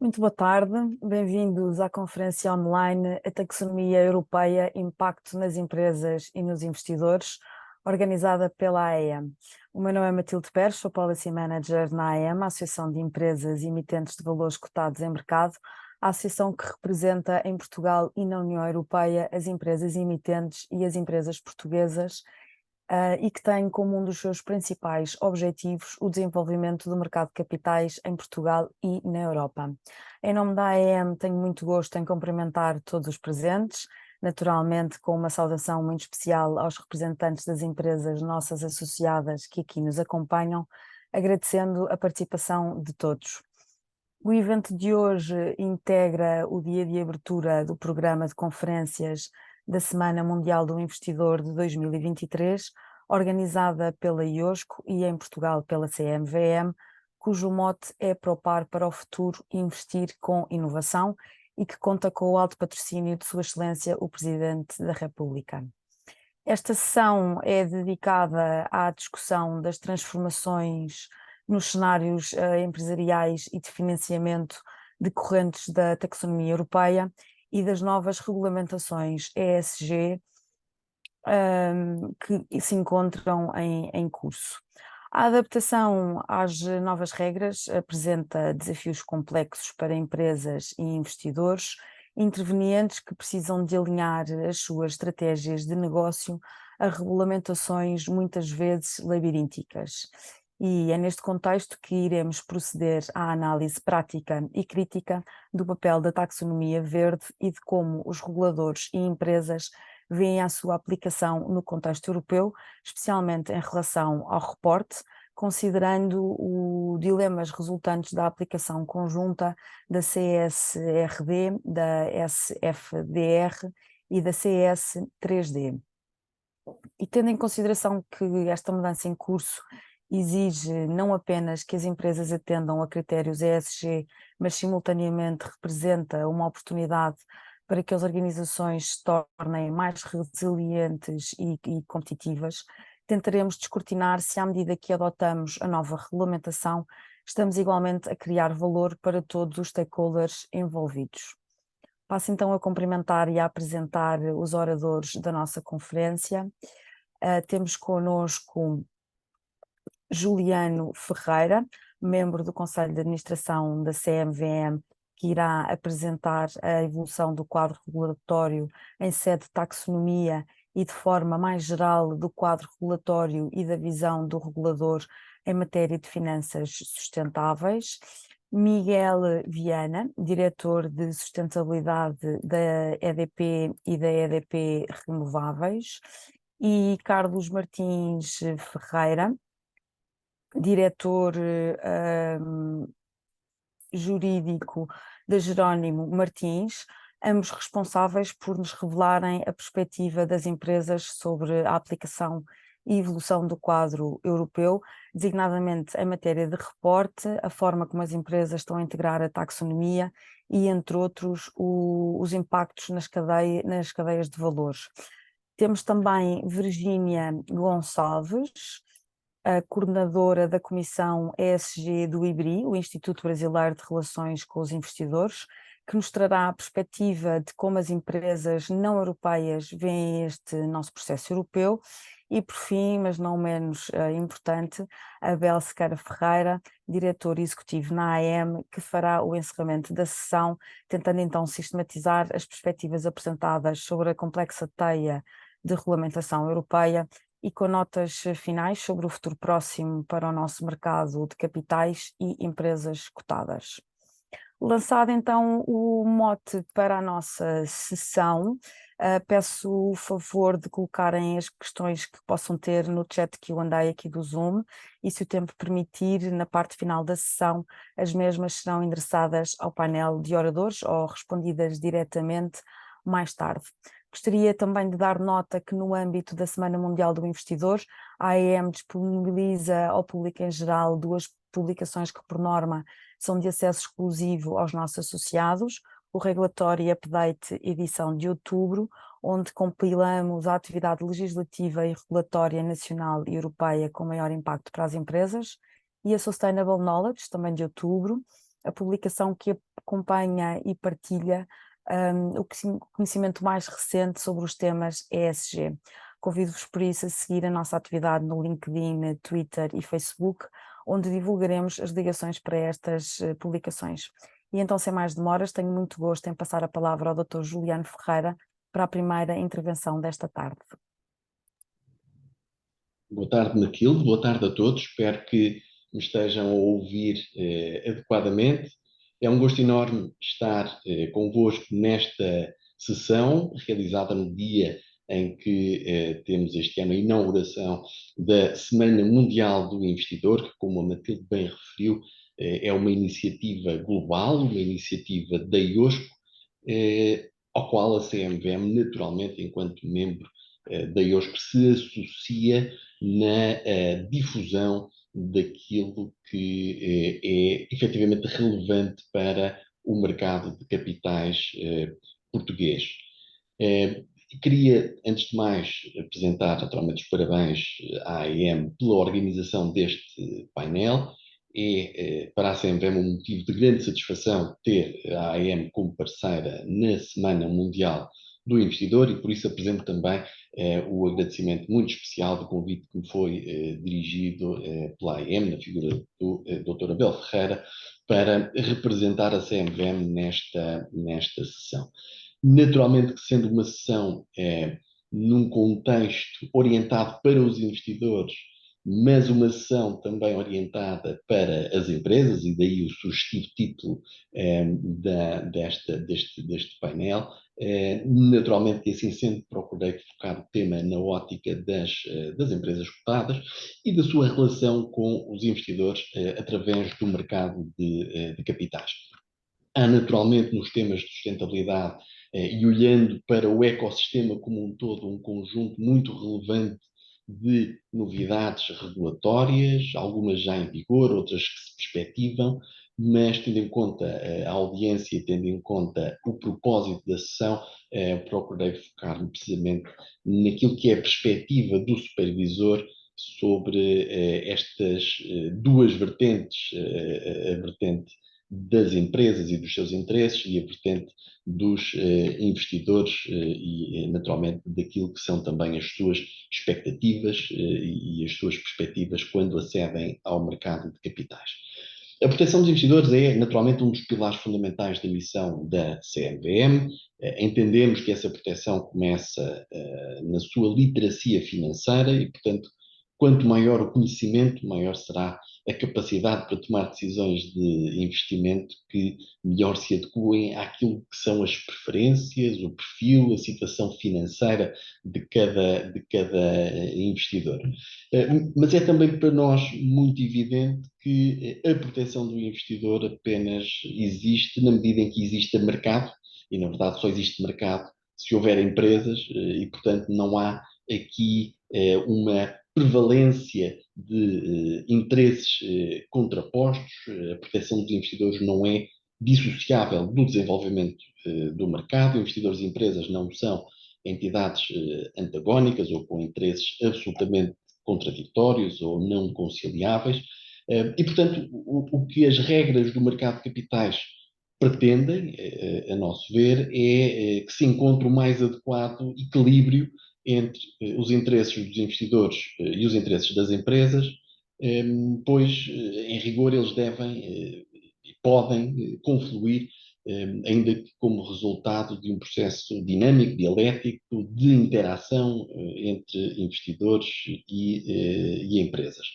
Muito boa tarde, bem-vindos à conferência online A Taxonomia Europeia, Impacto nas Empresas e nos Investidores, organizada pela AEM. O meu nome é Matilde Pérez, sou Policy Manager na AEM, a Associação de Empresas e Emitentes de Valores Cotados em Mercado, a associação que representa em Portugal e na União Europeia as empresas emitentes e as empresas portuguesas, e que tem como um dos seus principais objetivos o desenvolvimento do mercado de capitais em Portugal e na Europa. Em nome da AEM, tenho muito gosto em cumprimentar todos os presentes, naturalmente com uma saudação muito especial aos representantes das empresas nossas associadas que aqui nos acompanham, agradecendo a participação de todos. O evento de hoje integra o dia de abertura do programa de conferências da Semana Mundial do Investidor de 2023, organizada pela IOSCO e em Portugal pela CMVM, cujo mote é Propar para o Futuro e Investir com Inovação e que conta com o alto patrocínio de Sua Excelência o Presidente da República. Esta sessão é dedicada à discussão das transformações nos cenários empresariais e de financiamento decorrentes da taxonomia europeia e das novas regulamentações ESG que se encontram em curso. A adaptação às novas regras apresenta desafios complexos para empresas e investidores intervenientes que precisam de alinhar as suas estratégias de negócio a regulamentações muitas vezes labirínticas. E é neste contexto que iremos proceder à análise prática e crítica do papel da taxonomia verde e de como os reguladores e empresas veem a sua aplicação no contexto europeu, especialmente em relação ao reporte, considerando os dilemas resultantes da aplicação conjunta da CSRD, da SFDR e da CS3D. E tendo em consideração que esta mudança em curso exige não apenas que as empresas atendam a critérios ESG, mas simultaneamente representa uma oportunidade para que as organizações se tornem mais resilientes e competitivas, tentaremos descortinar se à medida que adotamos a nova regulamentação, estamos igualmente a criar valor para todos os stakeholders envolvidos. Passo então a cumprimentar e a apresentar os oradores da nossa conferência. Temos connosco Juliano Ferreira, membro do Conselho de Administração da CMVM, que irá apresentar a evolução do quadro regulatório em sede de taxonomia e de forma mais geral do quadro regulatório e da visão do regulador em matéria de finanças sustentáveis. Miguel Viana, diretor de sustentabilidade da EDP e da EDP Renováveis, e Carlos Martins Ferreira, diretor jurídico da Jerónimo Martins, ambos responsáveis por nos revelarem a perspectiva das empresas sobre a aplicação e evolução do quadro europeu, designadamente em matéria de reporte, a forma como as empresas estão a integrar a taxonomia e, entre outros, os impactos nas cadeias de valores. Temos também Virgínia Gonçalves, a coordenadora da Comissão ESG do IBRI, o Instituto Brasileiro de Relações com os Investidores, que nos trará a perspectiva de como as empresas não europeias veem este nosso processo europeu. E por fim, mas não menos importante, a Abel Sequeira Ferreira, diretor executivo na AEM, que fará o encerramento da sessão, tentando então sistematizar as perspectivas apresentadas sobre a complexa teia de regulamentação europeia e com notas finais sobre o futuro próximo para o nosso mercado de capitais e empresas cotadas. Lançado então o mote para a nossa sessão, peço o favor de colocarem as questões que possam ter no chat Q&A aqui do Zoom e, se o tempo permitir, na parte final da sessão, as mesmas serão endereçadas ao painel de oradores ou respondidas diretamente mais tarde. Gostaria também de dar nota que no âmbito da Semana Mundial do Investidor, a AEM disponibiliza ao público em geral duas publicações que, por norma, são de acesso exclusivo aos nossos associados: o Regulatory Update edição de outubro, onde compilamos a atividade legislativa e regulatória nacional e europeia com maior impacto para as empresas, e a Sustainable Knowledge, também de outubro, a publicação que acompanha e partilha o conhecimento mais recente sobre os temas ESG. Convido-vos por isso a seguir a nossa atividade no LinkedIn, Twitter e Facebook, onde divulgaremos as ligações para estas publicações. E então, sem mais demoras, tenho muito gosto em passar a palavra ao Dr. Juliano Ferreira para a primeira intervenção desta tarde. Boa tarde, Matilde. Boa tarde a todos. Espero que me estejam a ouvir adequadamente. É um gosto enorme estar convosco nesta sessão, realizada no dia em que temos este ano a inauguração da Semana Mundial do Investidor, que, como a Matilde bem referiu, é uma iniciativa global, uma iniciativa da IOSCO, ao qual a CMVM, naturalmente, enquanto membro da IOSCO, se associa na difusão daquilo que é efetivamente relevante para o mercado de capitais português. Queria, antes de mais, apresentar naturalmente os parabéns à AEM pela organização deste painel. Para a CMVM um motivo de grande satisfação ter a AEM como parceira na Semana Mundial do Investidor e por isso apresento também o agradecimento muito especial do convite que me foi dirigido pela AEM, na figura do Dr. Abel Ferreira, para representar a CMVM nesta sessão. Naturalmente que sendo uma sessão num contexto orientado para os investidores, mas uma sessão também orientada para as empresas, e daí o sugestivo título deste painel. Naturalmente que assim sendo procurei focar o tema na ótica das empresas cotadas e da sua relação com os investidores através do mercado de capitais. Há naturalmente nos temas de sustentabilidade e olhando para o ecossistema como um todo, um conjunto muito relevante de novidades regulatórias, algumas já em vigor, outras que se perspectivam, mas tendo em conta a audiência, tendo em conta o propósito da sessão, procurei focar-me precisamente naquilo que é a perspectiva do supervisor sobre estas duas vertentes, a vertente das empresas e dos seus interesses e a vertente dos investidores e, naturalmente, daquilo que são também as suas expectativas e as suas perspectivas quando acedem ao mercado de capitais. A proteção dos investidores é, naturalmente, um dos pilares fundamentais da missão da CMVM. Entendemos que essa proteção começa na sua literacia financeira e, portanto, quanto maior o conhecimento, maior será a capacidade para tomar decisões de investimento que melhor se adequem àquilo que são as preferências, o perfil, a situação financeira de cada investidor. Mas é também para nós muito evidente que a proteção do investidor apenas existe na medida em que existe mercado, e na verdade só existe mercado se houver empresas, e portanto não há aqui uma prevalência de interesses contrapostos. A proteção dos investidores não é dissociável do desenvolvimento do mercado. Investidores e empresas não são entidades antagónicas ou com interesses absolutamente contraditórios ou não conciliáveis. E, portanto, o que as regras do mercado de capitais pretendem, a nosso ver, é que se encontre o mais adequado equilíbrio entre os interesses dos investidores e os interesses das empresas, pois, em rigor, eles devem e podem confluir, ainda que como resultado de um processo dinâmico, dialético, de interação entre investidores e empresas.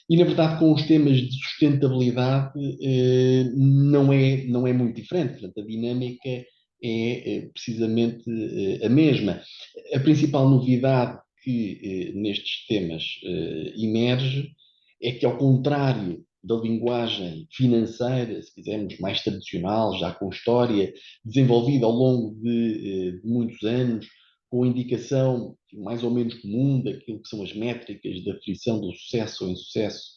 E, na verdade, com os temas de sustentabilidade não é muito diferente. Portanto, a dinâmica é precisamente a mesma. A principal novidade que nestes temas emerge é que, ao contrário da linguagem financeira, se quisermos, mais tradicional, já com história desenvolvida ao longo de muitos anos, com indicação mais ou menos comum daquilo que são as métricas da aferição do sucesso ou insucesso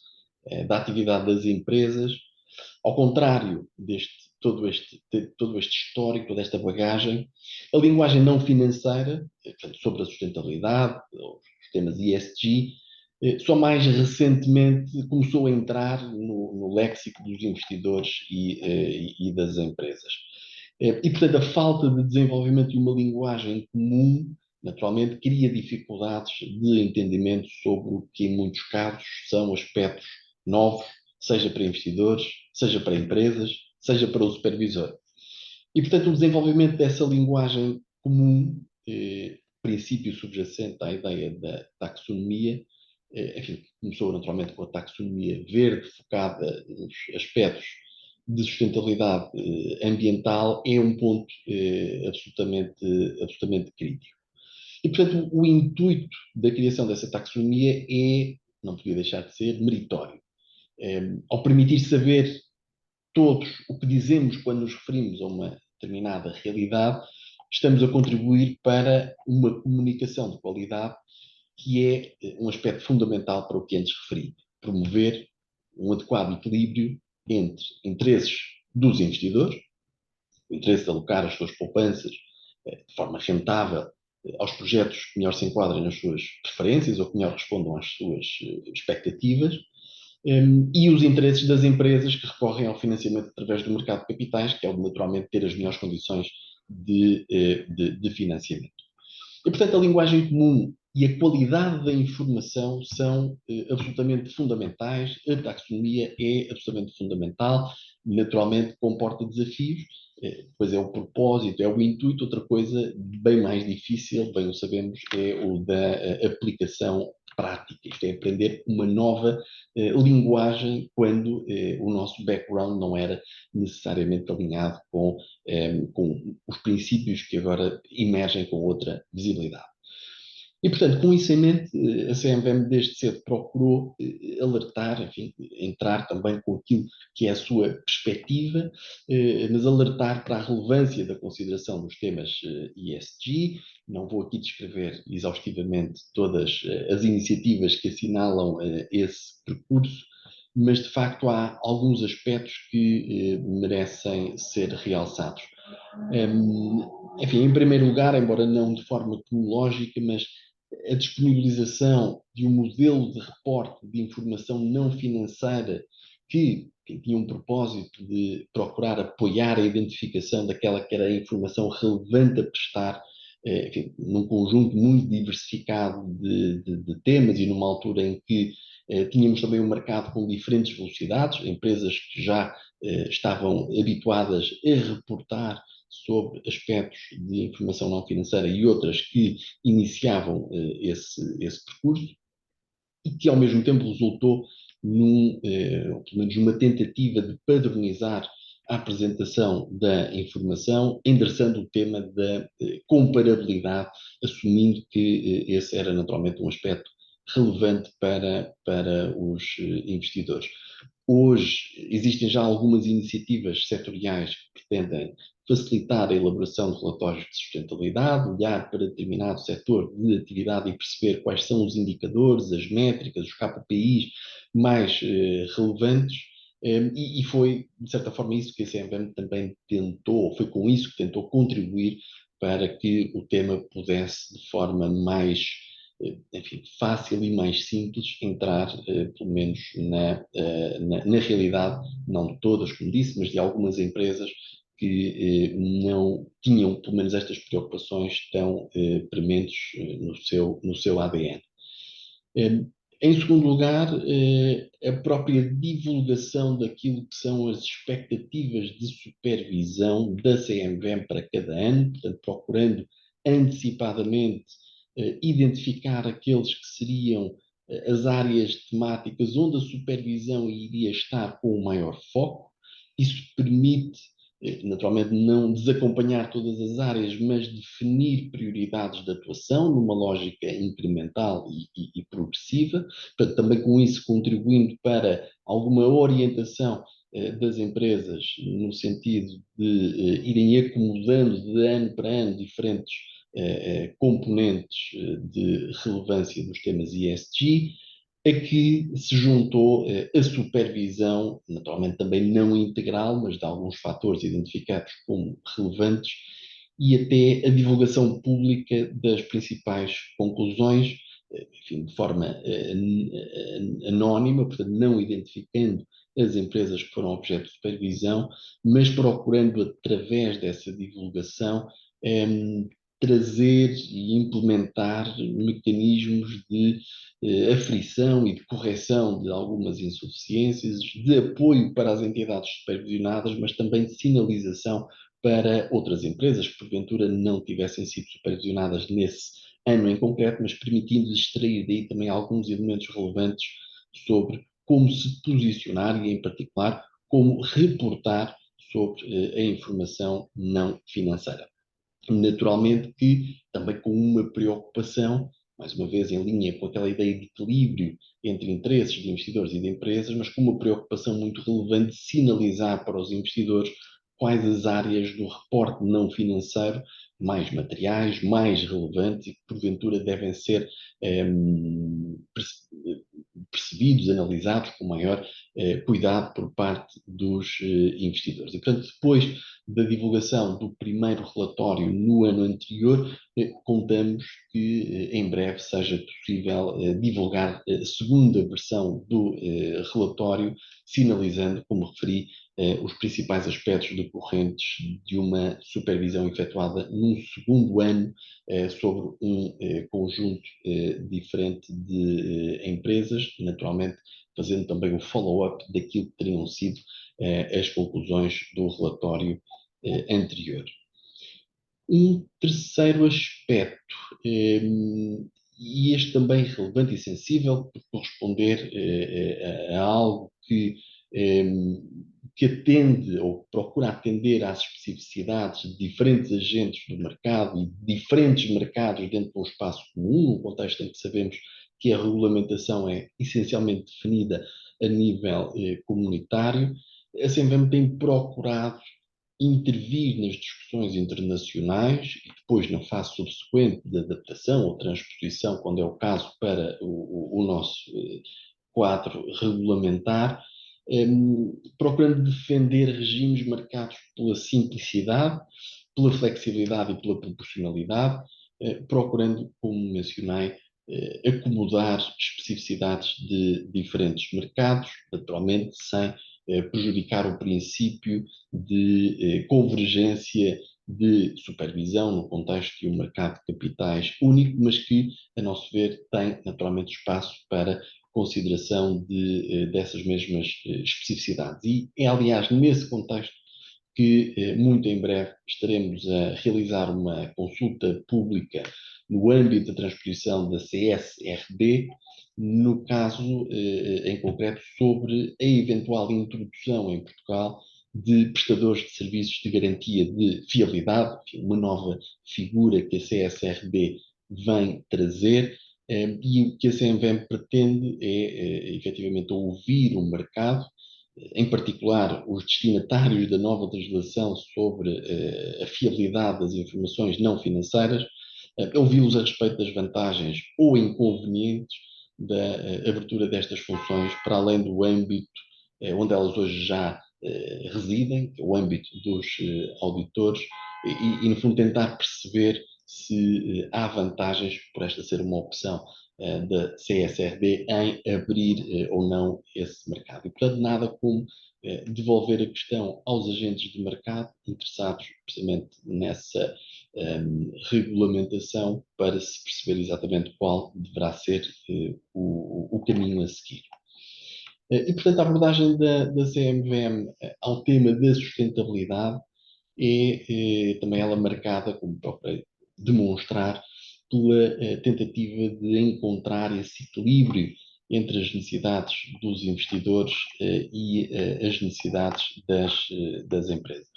da atividade das empresas, ao contrário todo este histórico, toda esta bagagem, a linguagem não financeira, portanto, sobre a sustentabilidade, os temas ESG, só mais recentemente começou a entrar no léxico dos investidores e das empresas. E, portanto, a falta de desenvolvimento de uma linguagem comum, naturalmente, cria dificuldades de entendimento sobre o que, em muitos casos, são aspectos novos, seja para investidores, seja para empresas, seja para o supervisor. E, portanto, o desenvolvimento dessa linguagem comum, princípio subjacente à ideia da taxonomia, enfim, começou naturalmente com a taxonomia verde, focada nos aspectos de sustentabilidade ambiental, é um ponto absolutamente crítico. E, portanto, o intuito da criação dessa taxonomia não podia deixar de ser, meritório. Ao permitir saber todos o que dizemos quando nos referimos a uma determinada realidade, estamos a contribuir para uma comunicação de qualidade que é um aspecto fundamental para o que antes referi, promover um adequado equilíbrio entre interesses dos investidores, o interesse de alocar as suas poupanças de forma rentável aos projetos que melhor se enquadrem nas suas preferências ou que melhor respondam às suas expectativas, e os interesses das empresas que recorrem ao financiamento através do mercado de capitais, que é o de naturalmente ter as melhores condições de financiamento. E, portanto, a linguagem comum e a qualidade da informação são absolutamente fundamentais. A taxonomia é absolutamente fundamental. Naturalmente, comporta desafios, pois é o propósito, é o intuito. Outra coisa bem mais difícil, bem o sabemos, é o da aplicação prática. Isto é, aprender uma nova linguagem quando o nosso background não era necessariamente alinhado com os princípios que agora emergem com outra visibilidade. E, portanto, com isso em mente, a CMVM desde cedo procurou alertar, enfim, entrar também com aquilo que é a sua perspectiva, mas alertar para a relevância da consideração dos temas ESG. Não vou aqui descrever exaustivamente todas as iniciativas que assinalam esse percurso, mas de facto há alguns aspectos que merecem ser realçados. Enfim, em primeiro lugar, embora não de forma cronológica, mas a disponibilização de um modelo de reporte de informação não financeira que tinha um propósito de procurar apoiar a identificação daquela que era a informação relevante a prestar, enfim, num conjunto muito diversificado de temas e numa altura em que tínhamos também um mercado com diferentes velocidades, empresas que já estavam habituadas a reportar sobre aspectos de informação não financeira e outras que iniciavam esse percurso e que ao mesmo tempo resultou pelo menos numa tentativa de padronizar a apresentação da informação, endereçando o tema da comparabilidade, assumindo que esse era naturalmente um aspecto relevante para os investidores. Hoje existem já algumas iniciativas setoriais que pretendem facilitar a elaboração de relatórios de sustentabilidade, olhar para determinado setor de atividade e perceber quais são os indicadores, as métricas, os KPIs mais relevantes. E foi, de certa forma, isso que a CMVM também tentou, foi com isso que tentou contribuir para que o tema pudesse, de forma mais enfim, fácil e mais simples entrar, pelo menos, na realidade, não de todas, como disse, mas de algumas empresas que não tinham, pelo menos, estas preocupações tão prementes no seu ADN. Em segundo lugar, a própria divulgação daquilo que são as expectativas de supervisão da CMVM para cada ano, portanto, procurando antecipadamente identificar aqueles que seriam as áreas temáticas onde a supervisão iria estar com o maior foco. Isso permite, naturalmente, não desacompanhar todas as áreas, mas definir prioridades de atuação numa lógica incremental e progressiva, portanto, também com isso contribuindo para alguma orientação das empresas no sentido de irem acomodando de ano para ano diferentes componentes de relevância dos temas ESG, a que se juntou a supervisão, naturalmente também não integral, mas de alguns fatores identificados como relevantes, e até a divulgação pública das principais conclusões, enfim, de forma anónima, portanto, não identificando as empresas que foram objeto de supervisão, mas procurando, através dessa divulgação, trazer e implementar mecanismos de aferição e de correção de algumas insuficiências, de apoio para as entidades supervisionadas, mas também de sinalização para outras empresas que porventura não tivessem sido supervisionadas nesse ano em concreto, mas permitindo extrair daí também alguns elementos relevantes sobre como se posicionar e, em particular, como reportar sobre a informação não financeira. Naturalmente que também com uma preocupação, mais uma vez em linha com aquela ideia de equilíbrio entre interesses de investidores e de empresas, mas com uma preocupação muito relevante de sinalizar para os investidores quais as áreas do reporte não financeiro mais materiais, mais relevantes e que porventura devem ser percebidos, analisados com maior cuidado por parte dos investidores. E, portanto, depois da divulgação do primeiro relatório no ano anterior, contamos que em breve seja possível divulgar a segunda versão do relatório, sinalizando, como referi, os principais aspectos decorrentes de uma supervisão efetuada num segundo ano sobre um conjunto diferente de empresas, naturalmente fazendo também o follow-up daquilo que teriam sido as conclusões do relatório anterior. Um terceiro aspecto, e este também relevante e sensível, por corresponder a algo que atende ou procura atender às especificidades de diferentes agentes do mercado e diferentes mercados dentro de um espaço comum, num contexto em que sabemos que a regulamentação é essencialmente definida a nível comunitário. A CMVM tem procurado intervir nas discussões internacionais e depois na fase subsequente de adaptação ou transposição, quando é o caso para o nosso quadro regulamentar, procurando defender regimes marcados pela simplicidade, pela flexibilidade e pela proporcionalidade, procurando, como mencionei, acomodar especificidades de diferentes mercados, naturalmente sem prejudicar o princípio de convergência de supervisão no contexto de um mercado de capitais único, mas que, a nosso ver, tem naturalmente espaço para consideração dessas mesmas especificidades. E é, aliás, nesse contexto que muito em breve estaremos a realizar uma consulta pública no âmbito da transposição da CSRD, no caso em concreto sobre a eventual introdução em Portugal de prestadores de serviços de garantia de fiabilidade, uma nova figura que a CSRD vem trazer, e o que a CMVM pretende é efetivamente ouvir o mercado, em particular os destinatários da nova legislação sobre a fiabilidade das informações não financeiras, ouvi-los a respeito das vantagens ou inconvenientes da abertura destas funções para além do âmbito onde elas hoje já residem, que é o âmbito dos auditores, no fundo tentar perceber se há vantagens por esta ser uma opção da CSRD em abrir ou não esse mercado. E, portanto, nada como devolver a questão aos agentes de mercado interessados precisamente nessa regulamentação para se perceber exatamente qual deverá ser o caminho a seguir. E, portanto, a abordagem da CMVM ao tema da sustentabilidade é também ela marcada, como próprio demonstrar, pela tentativa de encontrar esse equilíbrio entre as necessidades dos investidores e as necessidades das empresas.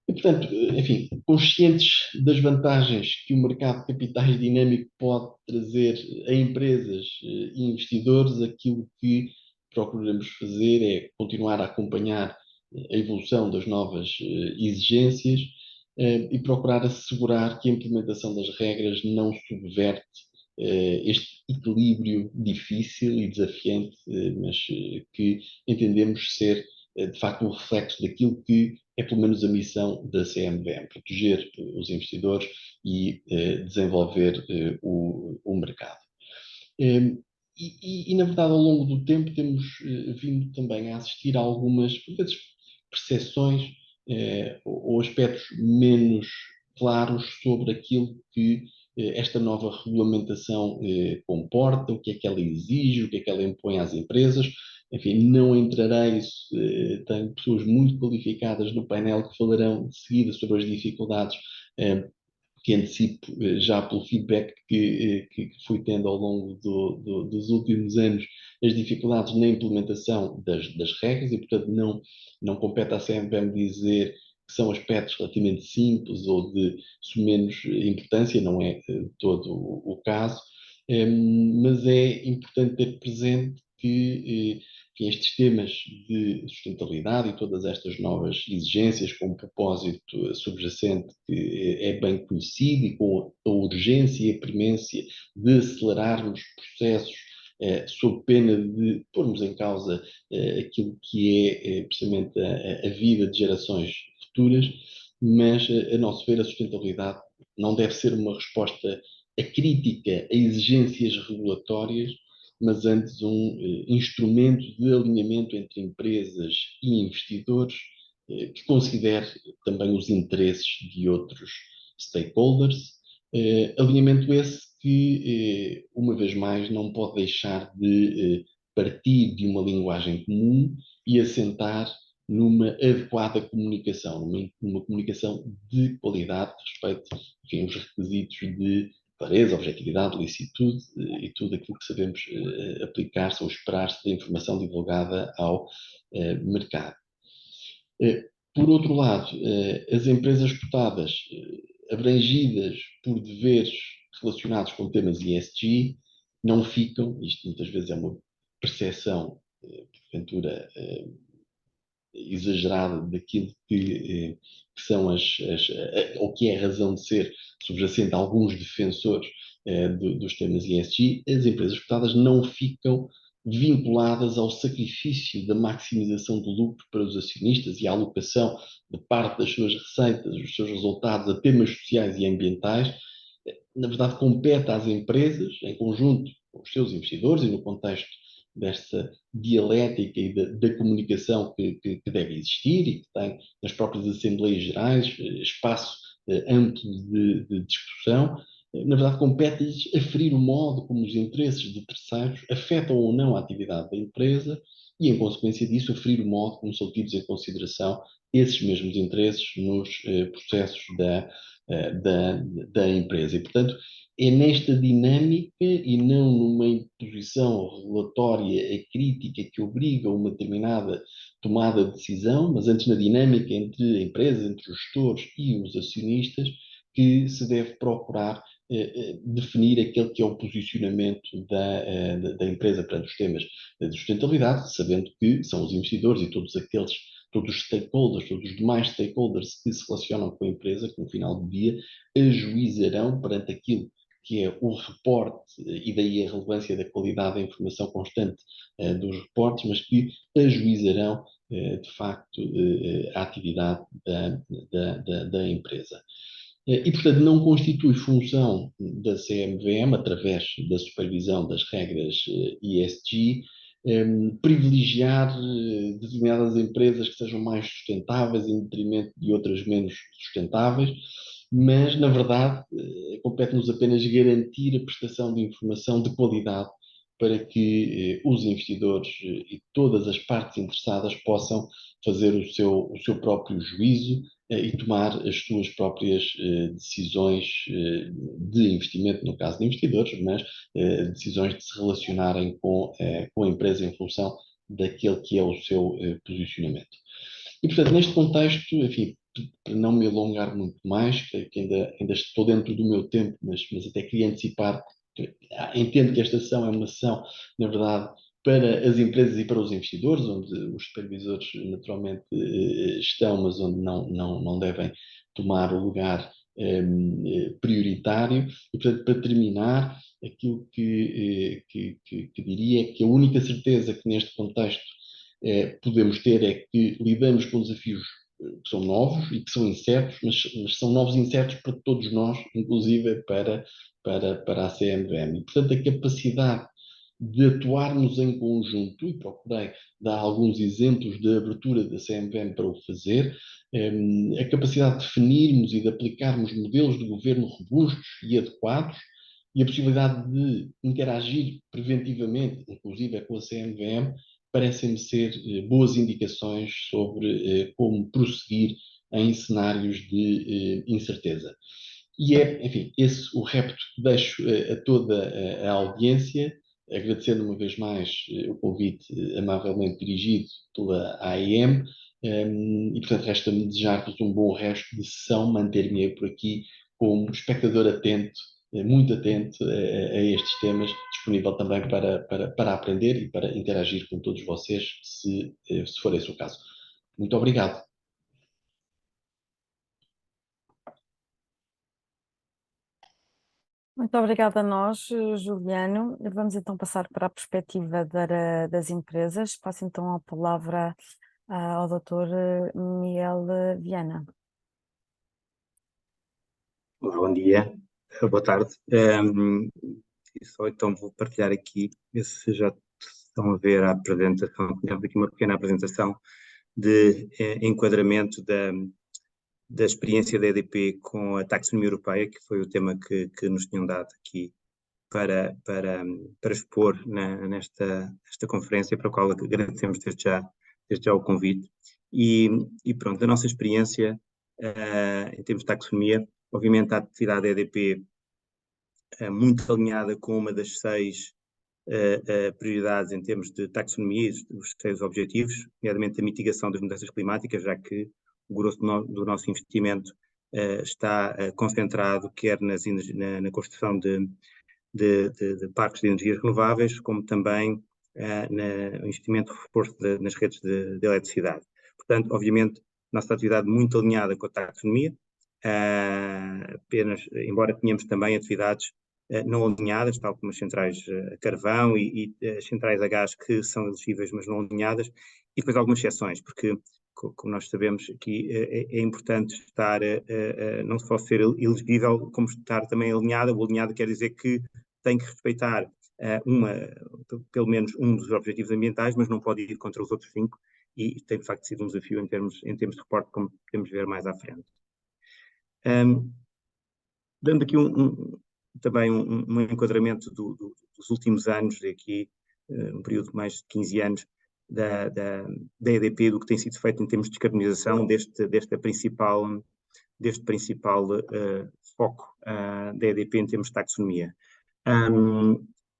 E, portanto, enfim, conscientes das vantagens que o mercado de capitais dinâmico pode trazer a empresas e investidores, aquilo que procuramos fazer é continuar a acompanhar a evolução das novas exigências e procurar assegurar que a implementação das regras não subverte este equilíbrio difícil e desafiante, mas que entendemos ser, de facto, um reflexo daquilo que é pelo menos a missão da CMVM, proteger os investidores e desenvolver o mercado. Na verdade, ao longo do tempo, temos vindo também a assistir a algumas, por vezes, percepções ou aspectos menos claros sobre aquilo que esta nova regulamentação comporta, o que é que ela exige, o que é que ela impõe às empresas. Enfim, não entrarei, tenho pessoas muito qualificadas no painel que falarão de seguida sobre as dificuldades que antecipo já pelo feedback que fui tendo ao longo dos últimos anos, as dificuldades na implementação das regras, e portanto não compete à CMVM dizer que são aspectos relativamente simples ou de menos importância, não é todo o caso, mas é importante ter presente que enfim, estes temas de sustentabilidade e todas estas novas exigências com um propósito subjacente que é bem conhecido e com a urgência e a premência de acelerarmos processos sob pena de pormos em causa aquilo que é precisamente a vida de gerações futuras, mas a nosso ver a sustentabilidade não deve ser uma resposta acrítica a exigências regulatórias, mas antes instrumento de alinhamento entre empresas e investidores que considere também os interesses de outros stakeholders. Alinhamento esse que, uma vez mais, não pode deixar de partir de uma linguagem comum e assentar numa adequada comunicação, numa comunicação de qualidade que respeite, enfim, os requisitos de clareza, objetividade, licitude e tudo aquilo que sabemos aplicar-se ou esperar-se da informação divulgada ao mercado. Por outro lado, as empresas cotadas abrangidas por deveres relacionados com temas ESG não ficam, isto muitas vezes é uma percepção, porventura, exagerada daquilo que são ou que é a razão de ser subjacente a alguns defensores dos temas ESG, as empresas cotadas não ficam vinculadas ao sacrifício da maximização do lucro para os acionistas e à alocação de parte das suas receitas, dos seus resultados a temas sociais e ambientais. Na verdade, compete às empresas, em conjunto com os seus investidores e no contexto desta dialética e da comunicação que deve existir e que tem nas próprias Assembleias Gerais espaço amplo de discussão. Na verdade, compete-lhes aferir o modo como os interesses de terceiros afetam ou não a atividade da empresa e, em consequência disso, aferir o modo como são tidos em consideração esses mesmos interesses nos processos da empresa. E, portanto, é nesta dinâmica e não numa imposição regulatória crítica que obriga a uma determinada tomada de decisão, mas antes na dinâmica entre a empresa, entre os gestores e os acionistas, que se deve procurar definir aquele que é o posicionamento da empresa perante os temas de sustentabilidade, sabendo que são os investidores e todos os stakeholders, todos os demais stakeholders que se relacionam com a empresa, que no final do dia ajuizarão perante aquilo que é o reporte, e daí a relevância da qualidade da informação constante dos reportes, mas que ajuizarão, de facto, a atividade da empresa. E, portanto, não constitui função da CMVM, através da supervisão das regras ESG, privilegiar determinadas empresas que sejam mais sustentáveis em detrimento de outras menos sustentáveis, mas, na verdade, compete-nos apenas garantir a prestação de informação de qualidade para que os investidores e todas as partes interessadas possam fazer o seu próprio juízo e tomar as suas próprias decisões de investimento, no caso de investidores, mas decisões de se relacionarem com a empresa em função daquele que é o seu posicionamento. E, portanto, neste contexto, enfim, para não me alongar muito mais, que ainda estou dentro do meu tempo, mas até queria antecipar, entendo que esta sessão é uma sessão, na verdade, para as empresas e para os investidores, onde os supervisores naturalmente estão, mas onde não devem tomar o lugar prioritário. E, portanto, para terminar, aquilo que diria é que a única certeza que neste contexto podemos ter é que lidamos com desafios que são novos e que são incertos, mas são novos e incertos para todos nós, inclusive para a CMVM. E, portanto, a capacidade de atuarmos em conjunto, e procurei dar alguns exemplos de abertura da CMVM para o fazer, a capacidade de definirmos e de aplicarmos modelos de governo robustos e adequados, e a possibilidade de interagir preventivamente, inclusive com a CMVM, parecem-me ser boas indicações sobre como prosseguir em cenários de incerteza. E é, enfim, esse o repto que deixo a toda a audiência, agradecendo uma vez mais o convite amavelmente dirigido pela AEM, e portanto resta-me desejar-vos um bom resto de sessão, manter-me por aqui como espectador atento, muito atento a estes temas, disponível também para aprender e para interagir com todos vocês, se for esse o caso. Muito obrigado. Muito obrigada a nós, Juliano. Vamos então passar para a perspectiva das empresas. Passo então a palavra ao Dr. Miguel Viana. Bom dia, boa tarde. Só então vou partilhar aqui, ver se já estão a ver a apresentação. Temos aqui uma pequena apresentação de enquadramento da experiência da EDP com a taxonomia europeia, que foi o tema que nos tinham dado aqui para expor nesta conferência, para a qual agradecemos desde já o convite. E pronto, a nossa experiência em termos de taxonomia, obviamente a atividade da EDP é muito alinhada com uma das 6 prioridades em termos de taxonomia, os 6 objetivos, nomeadamente a mitigação das mudanças climáticas, já que o grosso do nosso investimento está concentrado quer na construção de parques de energias renováveis, como também no investimento de reforço nas redes de eletricidade. Portanto, obviamente, nossa atividade muito alinhada com a taxonomia, apenas, embora tenhamos também atividades não alinhadas, tal como as centrais a carvão e as centrais a gás que são elegíveis, mas não alinhadas, e depois algumas exceções, porque, como nós sabemos aqui, é importante estar, não só ser elegível, como estar também alinhada. O alinhado quer dizer que tem que respeitar pelo menos um dos objetivos ambientais, mas não pode ir contra os outros 5, e tem de facto sido um desafio em termos de reporte, como podemos ver mais à frente. Dando aqui também um enquadramento dos últimos anos, aqui um período de mais de 15 anos, da EDP, do que tem sido feito em termos de descarbonização deste principal foco da EDP em termos de taxonomia.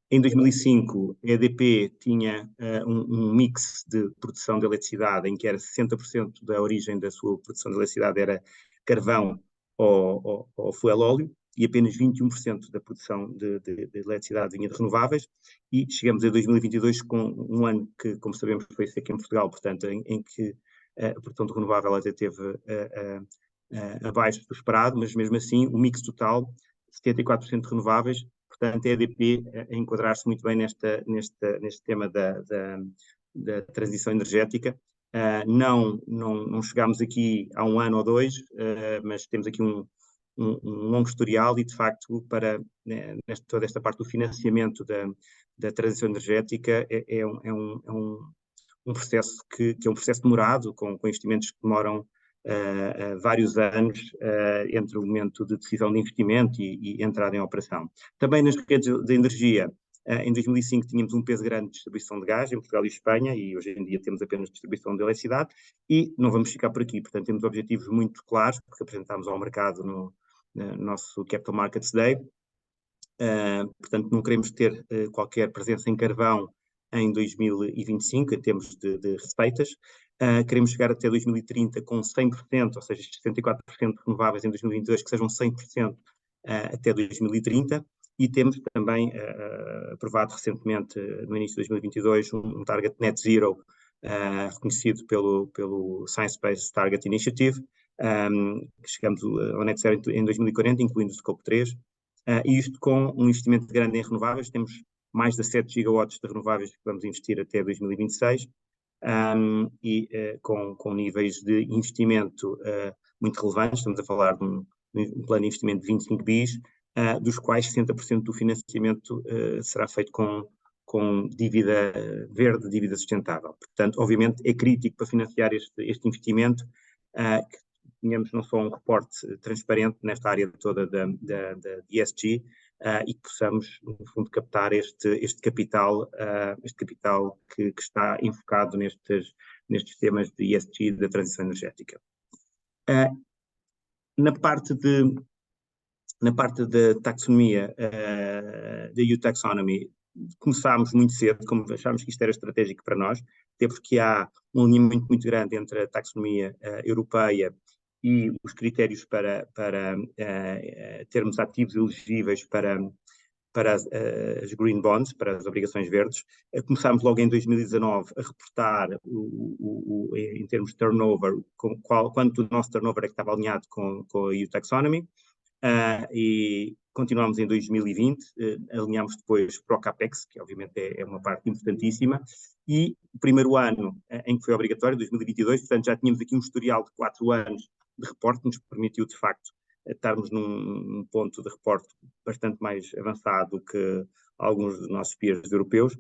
Em 2005, a EDP tinha um mix de produção de eletricidade em que era 60% da origem da sua produção de eletricidade era carvão ou fuel óleo, e apenas 21% da produção de eletricidade vinha de renováveis, e chegamos a 2022 com um ano que, como sabemos, foi aqui em Portugal, portanto, em que a produção de renovável até teve abaixo do esperado, mas mesmo assim o mix total, 74% de renováveis. Portanto, a EDP a enquadrar-se muito bem neste tema da transição energética. Não chegámos aqui há um ano ou 2, mas temos aqui um longo historial, e de facto toda esta parte do financiamento da transição energética é um processo que é um processo demorado, com investimentos que demoram vários anos entre o momento de decisão de investimento e entrada em operação. Também nas redes de energia, em 2005 tínhamos um peso grande de distribuição de gás em Portugal e Espanha, e hoje em dia temos apenas distribuição de eletricidade, e não vamos ficar por aqui. Portanto, temos objetivos muito claros, porque apresentámos ao mercado no nosso Capital Markets Day. Portanto, não queremos ter qualquer presença em carvão em 2025, em termos de receitas. Queremos chegar até 2030 com 100%, ou seja, 74% renováveis em 2022, que sejam 100% até 2030. E temos também aprovado recentemente, no início de 2022, um target net zero reconhecido pelo Science Based Target Initiative. Chegamos ao net zero em 2040, incluindo o Scope 3. E isto com um investimento grande em renováveis. Temos mais de 7 gigawatts de renováveis que vamos investir até 2026, com níveis de investimento muito relevantes. Estamos a falar de um plano de investimento de 25 bis, dos quais 60% do financiamento será feito com dívida verde, dívida sustentável. Portanto, obviamente, é crítico para financiar este investimento que tenhamos não só um reporte transparente nesta área toda da ESG e que possamos, no fundo, captar este capital que está enfocado nestes temas de ESG e da transição energética. Na parte da taxonomia, da EU Taxonomy, começámos muito cedo, como achámos que isto era estratégico para nós, até porque há um alinhamento muito grande entre a taxonomia europeia e os critérios para termos ativos elegíveis para as green bonds, para as obrigações verdes. Começámos logo em 2019 a reportar em termos de turnover, quanto o nosso turnover é que estava alinhado com a EU Taxonomy. E continuamos em 2020, alinhamos depois para o CAPEX, que obviamente é uma parte importantíssima, e o primeiro ano em que foi obrigatório, 2022, portanto já tínhamos aqui um historial de 4 anos de reporte, que nos permitiu de facto estarmos num ponto de reporte bastante mais avançado que alguns dos nossos peers europeus,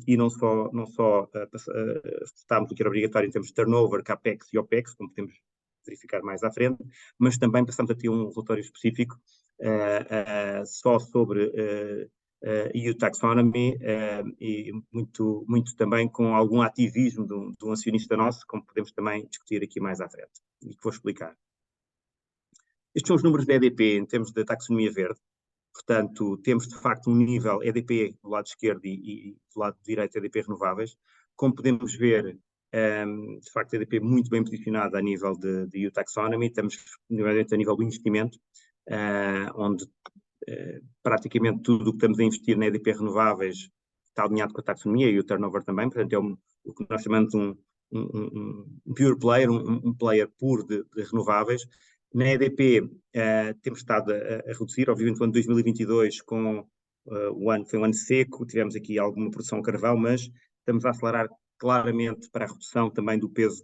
e não só reportámos o que era obrigatório em termos de turnover, CAPEX e OPEX, como podemos verificar mais à frente, mas também passamos a ter um relatório específico só sobre EU Taxonomy e muito também com algum ativismo de um acionista nosso, como podemos também discutir aqui mais à frente, e que vou explicar. Estes são os números da EDP em termos da taxonomia verde. Portanto, temos de facto um nível EDP do lado esquerdo e do lado direito EDP renováveis. Como podemos ver, de facto, a EDP muito bem posicionada a nível de EU Taxonomy. Estamos, nomeadamente, a nível do investimento, onde praticamente tudo o que estamos a investir na EDP renováveis está alinhado com a taxonomia e o turnover também. Portanto, é o que nós chamamos um pure player, um player puro de renováveis. Na EDP temos estado a reduzir, obviamente o ano de 2022 foi um ano seco, tivemos aqui alguma produção de carvão, mas estamos a acelerar claramente para a redução também do peso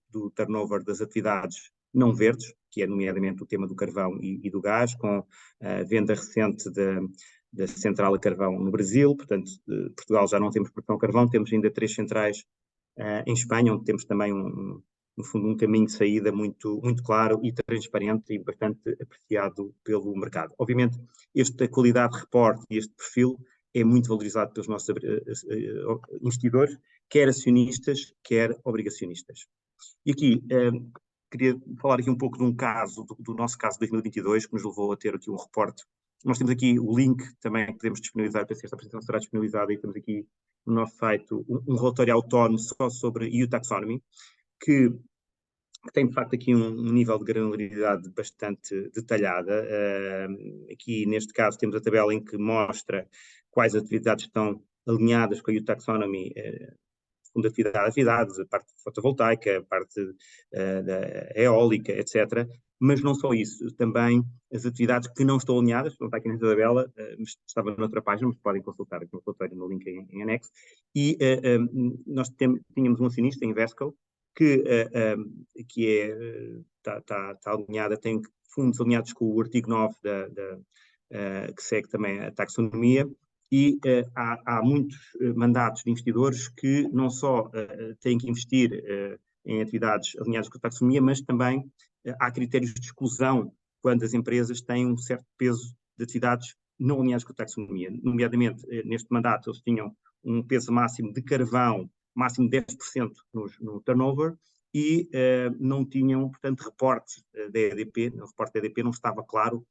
do turnover das atividades não verdes, que é nomeadamente o tema do carvão e do gás, com a venda recente da central a carvão no Brasil. Portanto, Portugal já não temos produção de carvão, temos ainda 3 centrais em Espanha, onde temos também no fundo, um caminho de saída muito claro e transparente e bastante apreciado pelo mercado. Obviamente, esta qualidade de reporte e este perfil é muito valorizado pelos nossos investidores, quer acionistas, quer obrigacionistas. E aqui, queria falar aqui um pouco de um caso, do nosso caso de 2022, que nos levou a ter aqui um reporte. Nós temos aqui o link também que podemos disponibilizar, para se esta apresentação será disponibilizada, e temos aqui no nosso site um relatório autónomo só sobre EU Taxonomy, que tem de facto aqui um nível de granularidade bastante detalhada. Aqui neste caso temos a tabela em que mostra quais atividades estão alinhadas com a EU Taxonomy, segundo atividades, a parte fotovoltaica, a parte da eólica, etc. Mas não só isso, também as atividades que não estão alinhadas, não está aqui nesta tabela, mas estava noutra página, mas podem consultar aqui no relatório, no link em anexo. E nós tínhamos um acionista, a Invesco, que está alinhada, tem fundos alinhados com o artigo 9 que segue também a taxonomia, e há muitos mandatos de investidores que não só têm que investir em atividades alinhadas com a taxonomia, mas também há critérios de exclusão quando as empresas têm um certo peso de atividades não alinhadas com a taxonomia. Nomeadamente, neste mandato, eles tinham um peso máximo de carvão, máximo de 10% no turnover, e não tinham, portanto, reportes da EDP. No reporte da EDP não estava claro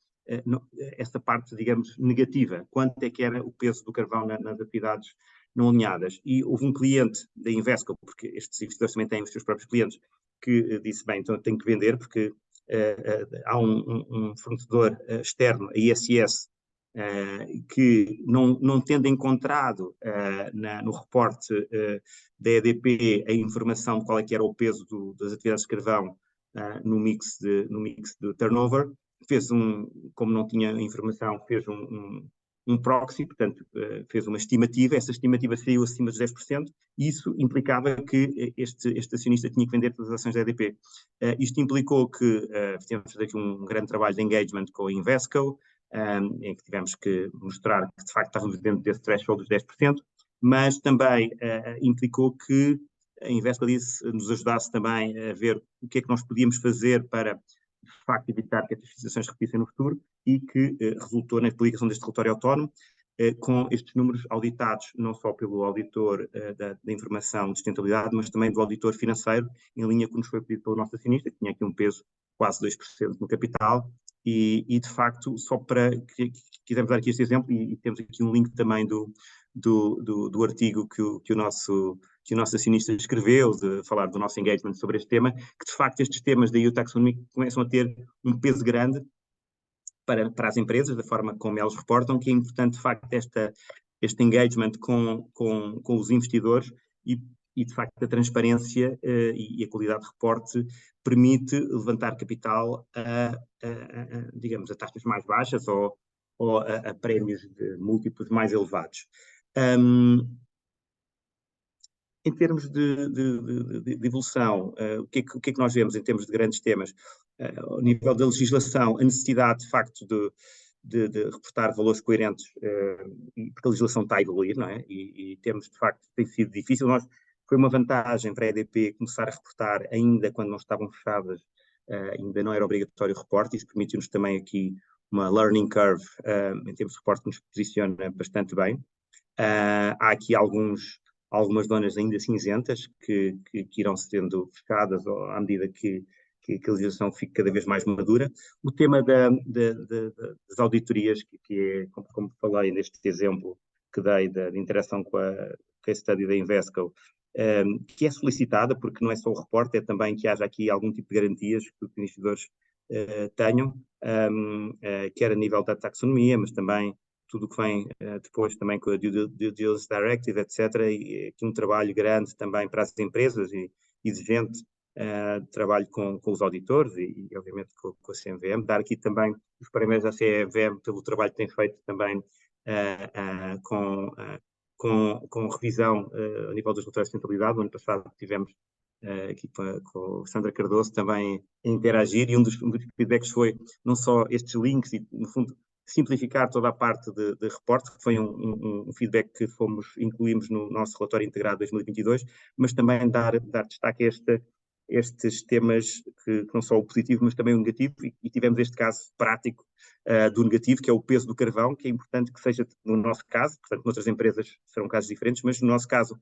essa parte, digamos, negativa, quanto é que era o peso do carvão nas atividades não alinhadas. E houve um cliente da Invesco, porque estes investidores também têm os seus próprios clientes, que disse, bem, então eu tenho que vender, porque há um fornecedor externo, a ISS, que não tendo encontrado no reporte da EDP a informação de qual é que era o peso das atividades de carvão no mix de turnover, como não tinha informação, fez um proxy, portanto, fez uma estimativa, essa estimativa saiu acima dos 10%, e isso implicava que este acionista tinha que vender todas as ações da EDP. Isto implicou que tivemos aqui um grande trabalho de engagement com a Invesco, em que tivemos que mostrar que, de facto, estávamos dentro desse threshold dos 10%, mas também implicou que a Invesco nos ajudasse também a ver o que é que nós podíamos fazer para, de facto, evitar que estas situações repetissem no futuro, e que resultou na publicação deste relatório autónomo, com estes números auditados não só pelo auditor da informação de sustentabilidade, mas também do auditor financeiro, em linha com o que nos foi pedido pelo nosso acionista, que tinha aqui um peso quase 2% no capital, e de facto, só para que quisermos dar aqui este exemplo, e temos aqui um link também do artigo que o nosso acionista escreveu, de falar do nosso engagement sobre este tema, que de facto estes temas da EU Taxonomy começam a ter um peso grande para as empresas, da forma como elas reportam, que é importante de facto este engagement com os investidores, e de facto a transparência e a qualidade de reporte permite levantar capital digamos, a taxas mais baixas ou a prémios de múltiplos mais elevados. Em termos de evolução, o que é que nós vemos em termos de grandes temas? Ao nível da legislação, a necessidade, de facto, de reportar valores coerentes, porque a legislação está a evoluir, não é? E temos, de facto, tem sido difícil. Foi uma vantagem para a EDP começar a reportar ainda quando não estavam fechadas, ainda não era obrigatório o reporte. Isso permitiu-nos também aqui uma learning curve em termos de reporte, que nos posiciona bastante bem. Há aqui algumas zonas ainda cinzentas que irão sendo fechadas à medida que a legislação fique cada vez mais madura. O tema das auditorias, que é, como falei neste exemplo que dei da interação com a case study da Invesco, que é solicitada, porque não é só o reporte, é também que haja aqui algum tipo de garantias que os investidores tenham, quer a nível da taxonomia, mas também tudo o que vem depois também com a Due Diligence Directive, etc., e aqui um trabalho grande também para as empresas e exigente, trabalho com os auditores e obviamente com a CMVM. Dar aqui também os parabéns à CMVM pelo trabalho que tem feito também com revisão a nível dos relatórios de sustentabilidade. No ano passado tivemos aqui com a Sandra Cardoso também a interagir, e um dos feedbacks foi não só estes links e, no fundo, simplificar toda a parte de reporte, que foi um feedback que incluímos no nosso relatório integrado 2022, mas também dar destaque a estes temas que não só o positivo, mas também o negativo, e tivemos este caso prático do negativo, que é o peso do carvão, que é importante que seja, no nosso caso, portanto, noutras empresas serão casos diferentes, mas no nosso caso,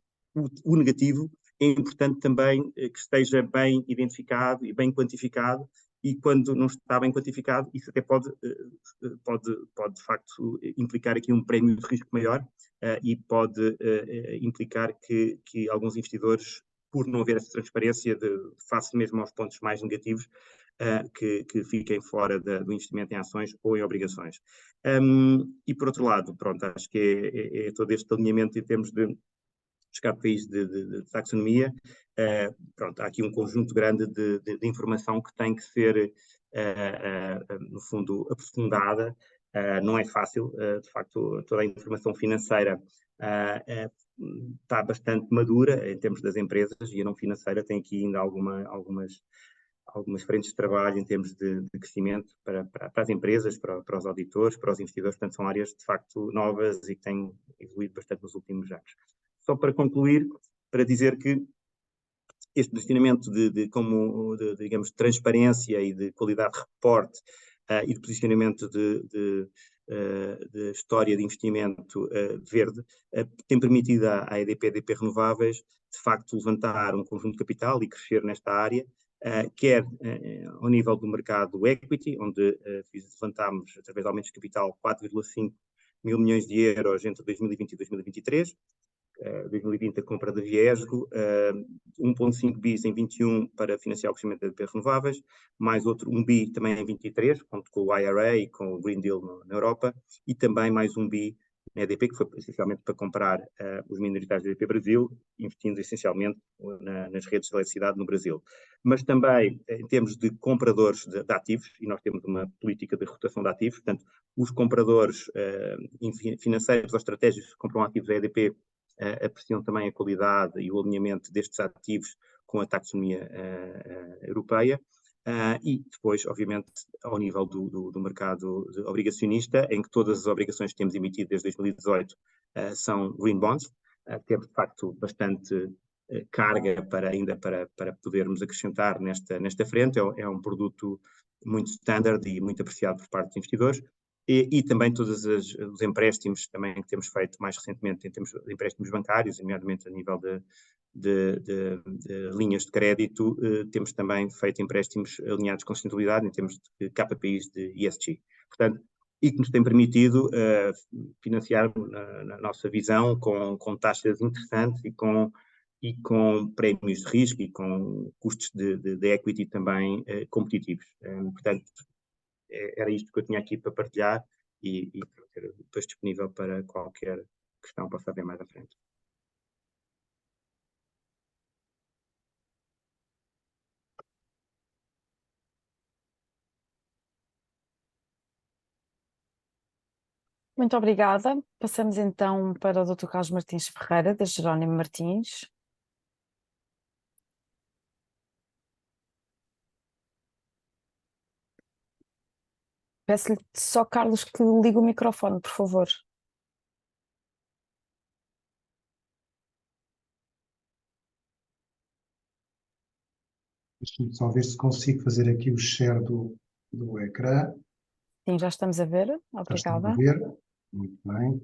o negativo é importante também que esteja bem identificado e bem quantificado, e quando não está bem quantificado, isso até pode de facto implicar aqui um prémio de risco maior, e pode implicar que alguns investidores, por não haver essa transparência, face mesmo aos pontos mais negativos, que fiquem fora do investimento em ações ou em obrigações. E por outro lado, pronto, acho que é todo este alinhamento em termos de KPIs de taxonomia. Pronto, há aqui um conjunto grande de informação que tem que ser, no fundo, aprofundada. Não é fácil, de facto, toda a informação financeira está bastante madura em termos das empresas, e a não financeira tem aqui ainda algumas frentes de trabalho em termos de crescimento para as empresas, para os auditores, para os investidores. Portanto, são áreas de facto novas e que têm evoluído bastante nos últimos anos. Só para concluir, para dizer que este posicionamento digamos, de transparência e de qualidade de reporte, e de posicionamento de história de investimento verde, tem permitido à EDP Renováveis, de facto, levantar um conjunto de capital e crescer nesta área, quer ao nível do mercado equity, onde levantámos, através de aumentos de capital, 4,5 mil milhões de euros entre 2020 e 2023, 2020 a compra da Viesgo, 1,5 bis em 21 para financiar o crescimento da EDP Renováveis, mais outro 1 bi também em 23, com o IRA e com o Green Deal na Europa, e também mais 1 bi na EDP, que foi essencialmente para comprar os minoritários da EDP Brasil, investindo essencialmente nas redes de eletricidade no Brasil. Mas também em termos de compradores de ativos, e nós temos uma política de rotação de ativos, portanto, os compradores financeiros ou estratégicos que compram ativos da EDP apreciam também a qualidade e o alinhamento destes ativos com a taxonomia europeia. E depois, obviamente, ao nível do mercado obrigacionista, em que todas as obrigações que temos emitido desde 2018 são green bonds, temos de facto bastante carga para podermos acrescentar nesta frente. É um produto muito standard e muito apreciado por parte dos investidores. E também todos os empréstimos também que temos feito mais recentemente em termos de empréstimos bancários, nomeadamente a nível de linhas de crédito, temos também feito empréstimos alinhados com sustentabilidade em termos de KPIs de ESG. Portanto, e que nos tem permitido financiar, na nossa visão, com taxas interessantes e com prémios de risco e com custos de equity também competitivos. Portanto, era isto que eu tinha aqui para partilhar e ter depois disponível para qualquer questão que possa haver mais à frente. Muito obrigada. Passamos então para o Dr. Carlos Martins Ferreira, da Jerónimo Martins. Peço-lhe só, Carlos, que ligue o microfone, por favor. Deixa-me só ver se consigo fazer aqui o share do ecrã. Sim, já estamos a ver. Já estão a Obrigada. ver. Muito bem.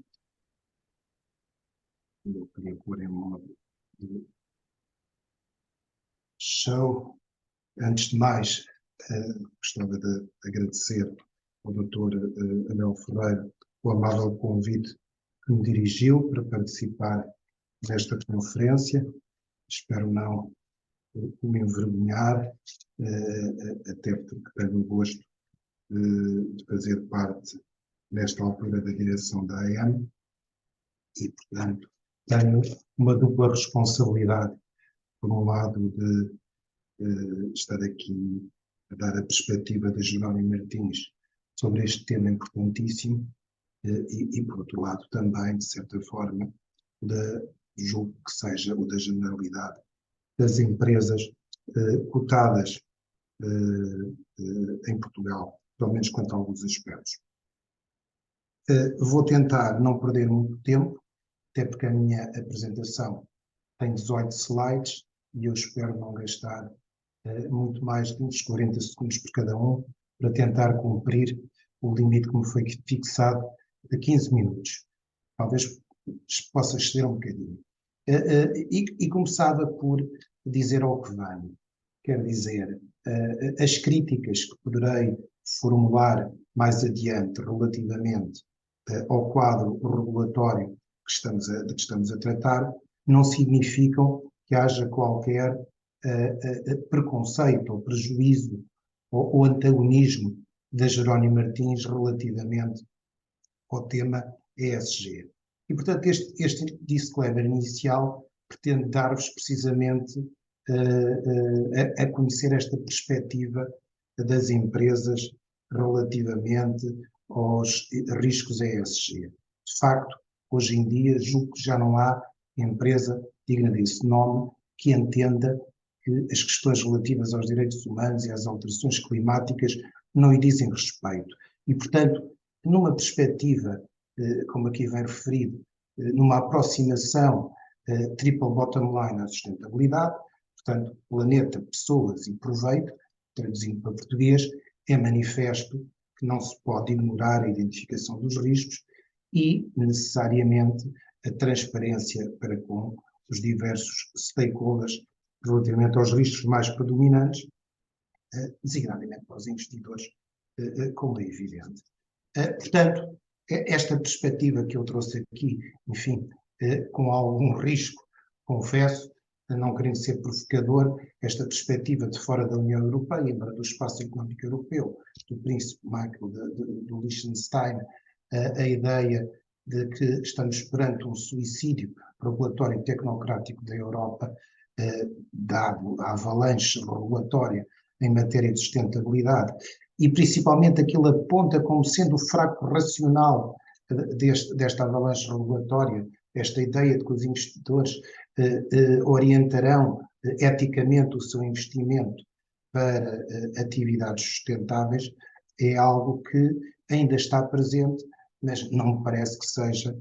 Eu queria pôr em modo de show. Antes de mais, gostava de agradecer ao Dr. Abel Ferreira o amável convite que me dirigiu para participar desta conferência. Espero não me envergonhar, até porque tenho o gosto de fazer parte, nesta altura, da direção da AM e, portanto, tenho uma dupla responsabilidade. Por um lado, de estar aqui a dar a perspectiva da Jerónimo Martins sobre este tema importantíssimo e, por outro lado, também, de certa forma, julgo que seja o da generalidade das empresas cotadas em Portugal, pelo menos quanto a alguns aspectos. Vou tentar não perder muito tempo, até porque a minha apresentação tem 18 slides e eu espero não gastar muito mais de uns 40 segundos por cada um para tentar cumprir o limite que me foi fixado de 15 minutos. Talvez possa exceder um bocadinho. E começava por dizer ao que venho. Quer dizer, as críticas que poderei formular mais adiante relativamente ao quadro regulatório de que estamos a tratar, não significam que haja qualquer preconceito ou prejuízo ou antagonismo da Jerónimo Martins relativamente ao tema ESG. E, portanto, este disclaimer inicial pretende dar-vos precisamente a conhecer esta perspectiva das empresas relativamente aos riscos ESG. De facto, hoje em dia, julgo que já não há empresa digna desse nome que entenda que as questões relativas aos direitos humanos e às alterações climáticas não lhe dizem respeito. E, portanto, numa perspectiva, como aqui vem referido, numa aproximação triple bottom line à sustentabilidade, portanto, planeta, pessoas e proveito, traduzindo para português, é manifesto que não se pode ignorar a identificação dos riscos e, necessariamente, a transparência para com os diversos stakeholders relativamente aos riscos mais predominantes, designadamente para os investidores, como é evidente. Portanto, esta perspectiva que eu trouxe aqui, enfim, com algum risco, confesso, não querendo ser provocador, esta perspectiva de fora da União Europeia, embora do espaço económico europeu, do príncipe Michael, do Liechtenstein, a ideia de que estamos perante um suicídio regulatório tecnocrático da Europa, dado a avalanche regulatória em matéria de sustentabilidade, e principalmente aquilo aponta como sendo o fraco racional desta avalanche regulatória, esta ideia de que os investidores orientarão eticamente o seu investimento para atividades sustentáveis, é algo que ainda está presente, mas não me parece que seja,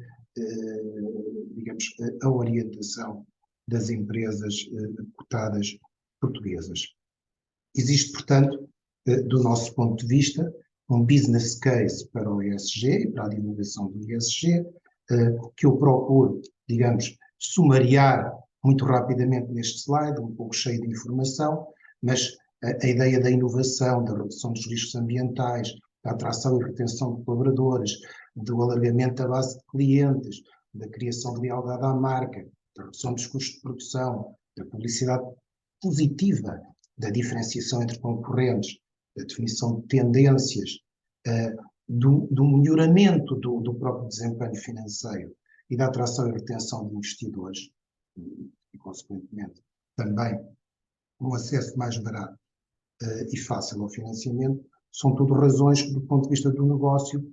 digamos, a orientação das empresas cotadas portuguesas. Existe, portanto, do nosso ponto de vista, um business case para o ESG e para a divulgação do ESG, que eu procuro, digamos, sumariar muito rapidamente neste slide, um pouco cheio de informação, mas a ideia da inovação, da redução dos riscos ambientais, da atração e retenção de colaboradores, do alargamento da base de clientes, da criação de lealdade à marca, da redução dos custos de produção, da publicidade positiva, da diferenciação entre concorrentes, da definição de tendências, do melhoramento do próprio desempenho financeiro e da atração e retenção de investidores e, consequentemente, também um acesso mais barato e fácil ao financiamento, são tudo razões que, do ponto de vista do negócio,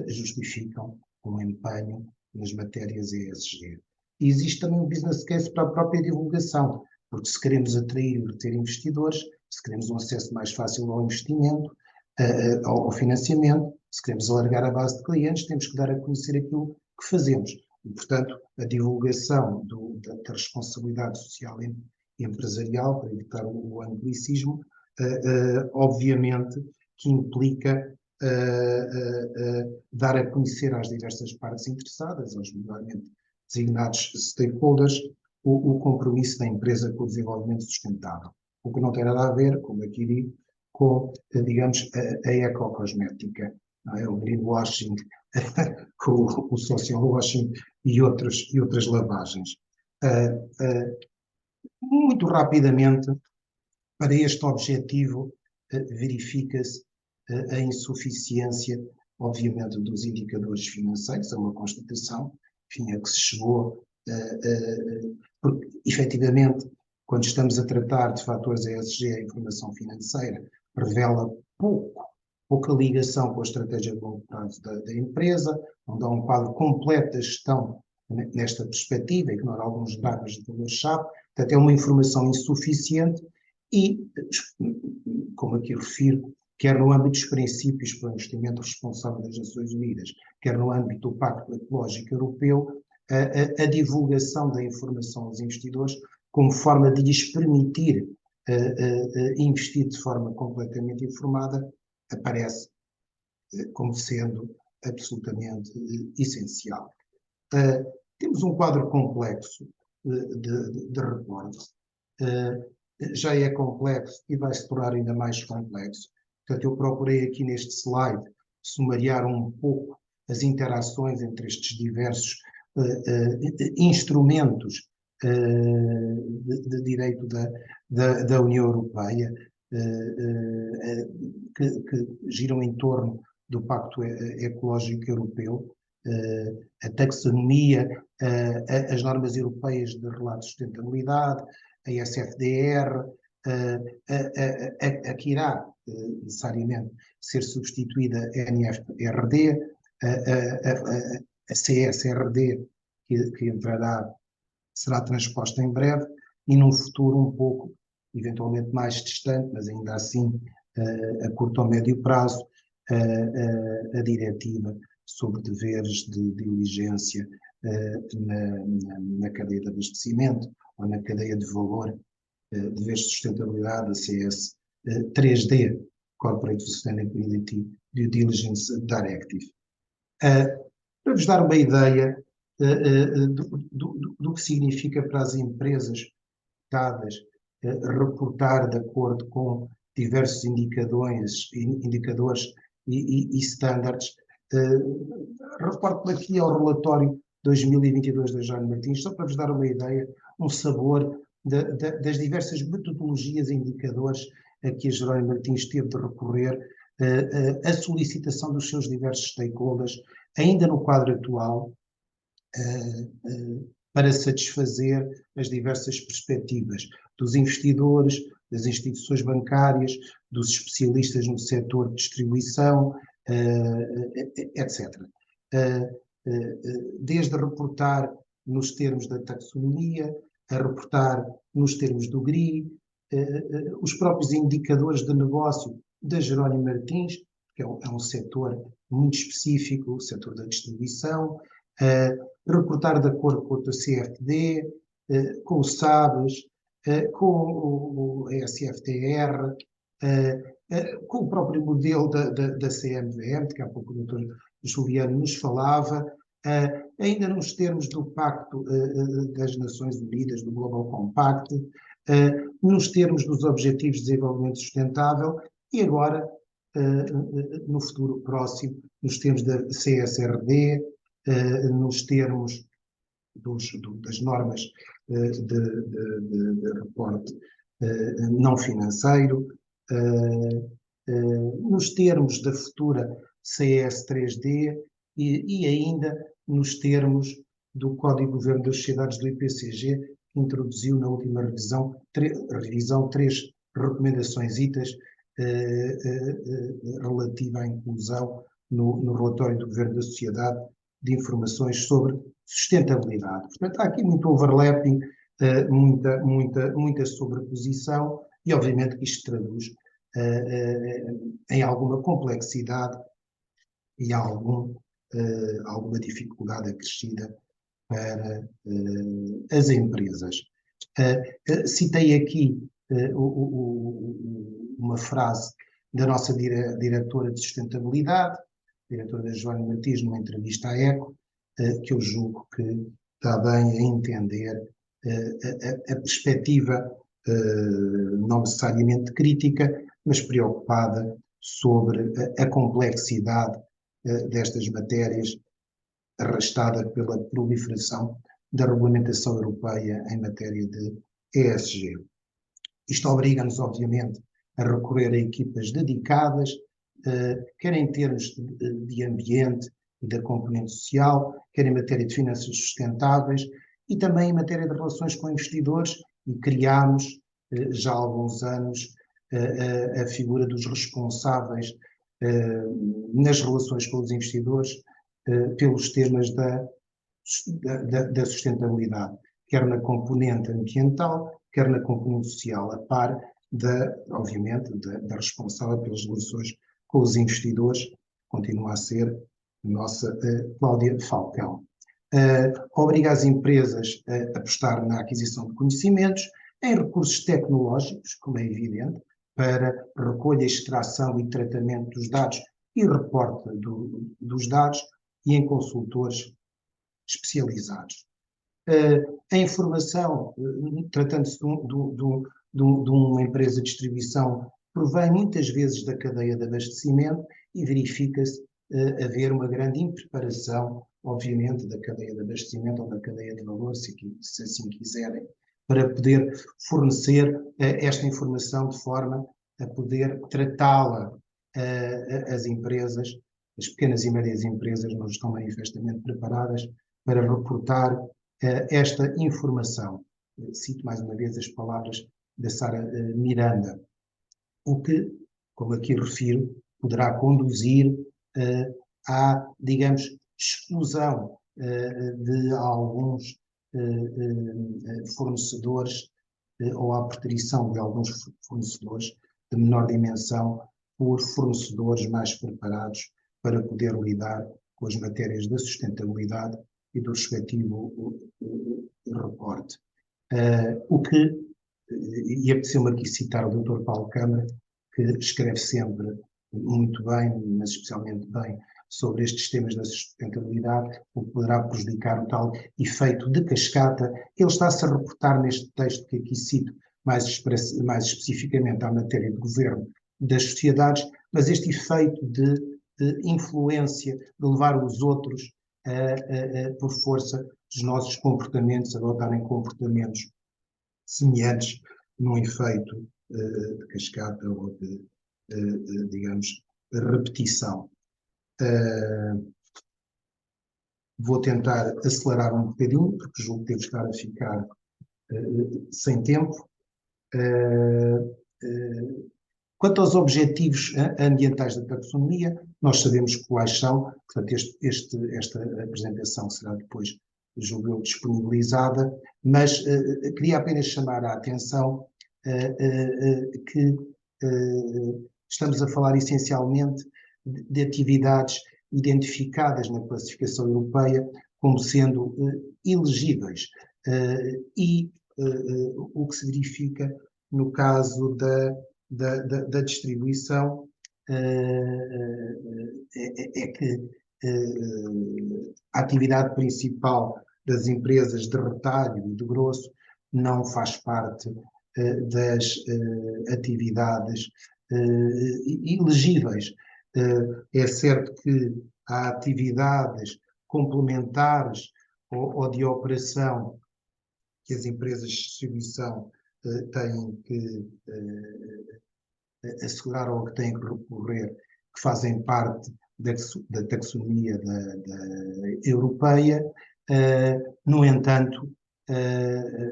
justificam um empenho nas matérias ESG. E existe também um business case para a própria divulgação, porque se queremos atrair e reter investidores, se queremos um acesso mais fácil ao investimento, ao financiamento, se queremos alargar a base de clientes, temos que dar a conhecer aquilo que fazemos. E, portanto, a divulgação da responsabilidade social e empresarial, para evitar o anglicismo, obviamente que implica dar a conhecer às diversas partes interessadas, aos melhormente designados stakeholders, o compromisso da empresa com o desenvolvimento sustentável. O que não tem nada a ver, como aqui digo, com, digamos, a ecocosmética, não é? O greenwashing, com o social washing e outras lavagens. Muito rapidamente, para este objetivo, verifica-se a insuficiência, obviamente, dos indicadores financeiros, é uma constatação, enfim, a que se chegou, porque, efetivamente, quando estamos a tratar de fatores ESG, a informação financeira revela pouca ligação com a estratégia de longo prazo da empresa, não dá um quadro completo da gestão nesta perspectiva, ignora alguns dados de valor-chave, portanto é uma informação insuficiente e, como aqui refiro, quer no âmbito dos princípios para o investimento responsável das Nações Unidas, quer no âmbito do Pacto Ecológico Europeu, a divulgação da informação aos investidores como forma de lhes permitir investir de forma completamente informada, aparece como sendo absolutamente essencial. Temos um quadro complexo de reporte, já é complexo e vai se tornar ainda mais complexo. Portanto, eu procurei aqui neste slide sumariar um pouco as interações entre estes diversos instrumentos de direito da União Europeia que giram em torno do Pacto Ecológico Europeu, a taxonomia, as normas europeias de relato de sustentabilidade, a SFDR, a que irá necessariamente ser substituída a NFRD, a CSRD, que será transposta em breve, e num futuro um pouco, eventualmente mais distante, mas ainda assim a curto ou médio prazo, a diretiva sobre deveres de diligência na cadeia de abastecimento ou na cadeia de valor, deveres de sustentabilidade, a CS 3D, Corporate Sustainability Due Diligence Directive. Para vos dar uma ideia do que significa para as empresas cotadas reportar de acordo com diversos indicadores e standards, reporto aqui ao relatório 2022 da Jerónimo Martins, só para vos dar uma ideia, um sabor das diversas metodologias e indicadores a que a Jerónimo Martins teve de recorrer, a solicitação dos seus diversos stakeholders, ainda no quadro atual, para satisfazer as diversas perspectivas dos investidores, das instituições bancárias, dos especialistas no setor de distribuição, etc. Desde reportar nos termos da taxonomia, a reportar nos termos do GRI, os próprios indicadores de negócio da Jerónimo Martins, que é um setor muito específico, o setor da distribuição, reportar de acordo com o CFD, com o SABES, com o SFTR, com o próprio modelo da CMVM, de que há pouco o Dr. Juliano nos falava, ainda nos termos do Pacto das Nações Unidas, do Global Compact, nos termos dos Objetivos de Desenvolvimento Sustentável e agora, no futuro próximo, nos termos da CSRD, nos termos das normas de reporte não financeiro, nos termos da futura CS3D e ainda nos termos do Código de Governo das Sociedades do IPCG, que introduziu na última revisão 3 recomendações relativa à inclusão no relatório do Governo da Sociedade de informações sobre sustentabilidade. Portanto, há aqui muito overlapping, muita sobreposição e, obviamente, que isto traduz em alguma complexidade e alguma dificuldade acrescida para as empresas. Citei aqui uma frase da nossa diretora de sustentabilidade, diretora da Jerónimo Martins, numa entrevista à ECO, que eu julgo que está bem a entender a perspectiva não necessariamente crítica, mas preocupada sobre a complexidade destas matérias, arrastada pela proliferação da regulamentação europeia em matéria de ESG. Isto obriga-nos, obviamente, a recorrer a equipas dedicadas, quer em termos de ambiente e da componente social, quer em matéria de finanças sustentáveis e também em matéria de relações com investidores, e criámos já há alguns anos a figura dos responsáveis nas relações com os investidores pelos temas da sustentabilidade, quer na componente ambiental, quer na componente social, a par obviamente, da responsável pelas relações com os investidores, continua a ser a nossa Cláudia Falcão. Obriga as empresas a apostar na aquisição de conhecimentos, em recursos tecnológicos, como é evidente, para recolha, extração e tratamento dos dados e reporte dos dados, e em consultores especializados. A informação, tratando-se de uma empresa de distribuição, provém muitas vezes da cadeia de abastecimento e verifica-se haver uma grande impreparação, obviamente, da cadeia de abastecimento ou da cadeia de valor, se assim quiserem, para poder fornecer esta informação de forma a poder tratá-la. As empresas, as pequenas e médias empresas, não estão manifestamente preparadas para reportar esta informação. Cito mais uma vez as palavras da Sara Miranda, o que, como aqui refiro, poderá conduzir à, digamos, exclusão de alguns fornecedores ou à preterição de alguns fornecedores de menor dimensão por fornecedores mais preparados para poder lidar com as matérias da sustentabilidade e do respectivo reporte. E apeteceu-me aqui citar o Dr. Paulo Câmara, que escreve sempre muito bem, mas especialmente bem, sobre estes temas da sustentabilidade, o que poderá prejudicar o tal efeito de cascata. Ele está-se a reportar neste texto que aqui cito, mais especificamente à matéria de governo das sociedades, mas este efeito de influência, de levar os outros por força dos nossos comportamentos, a adotarem comportamentos semelhantes num efeito de cascata ou digamos, repetição. Vou tentar acelerar um bocadinho, porque julgo que devo estar a ficar sem tempo. Quanto aos objetivos ambientais da taxonomia, nós sabemos quais são, portanto, esta apresentação será depois, julgo eu, disponibilizada, mas queria apenas chamar a atenção que estamos a falar essencialmente de atividades identificadas na classificação europeia como sendo elegíveis. E o que se verifica no caso da distribuição é que a atividade principal das empresas de retalho e de grosso não faz parte das atividades elegíveis. É certo que há atividades complementares ou de operação que as empresas de distribuição têm que assegurar ou que têm que recorrer, que fazem parte da taxonomia europeia. No entanto,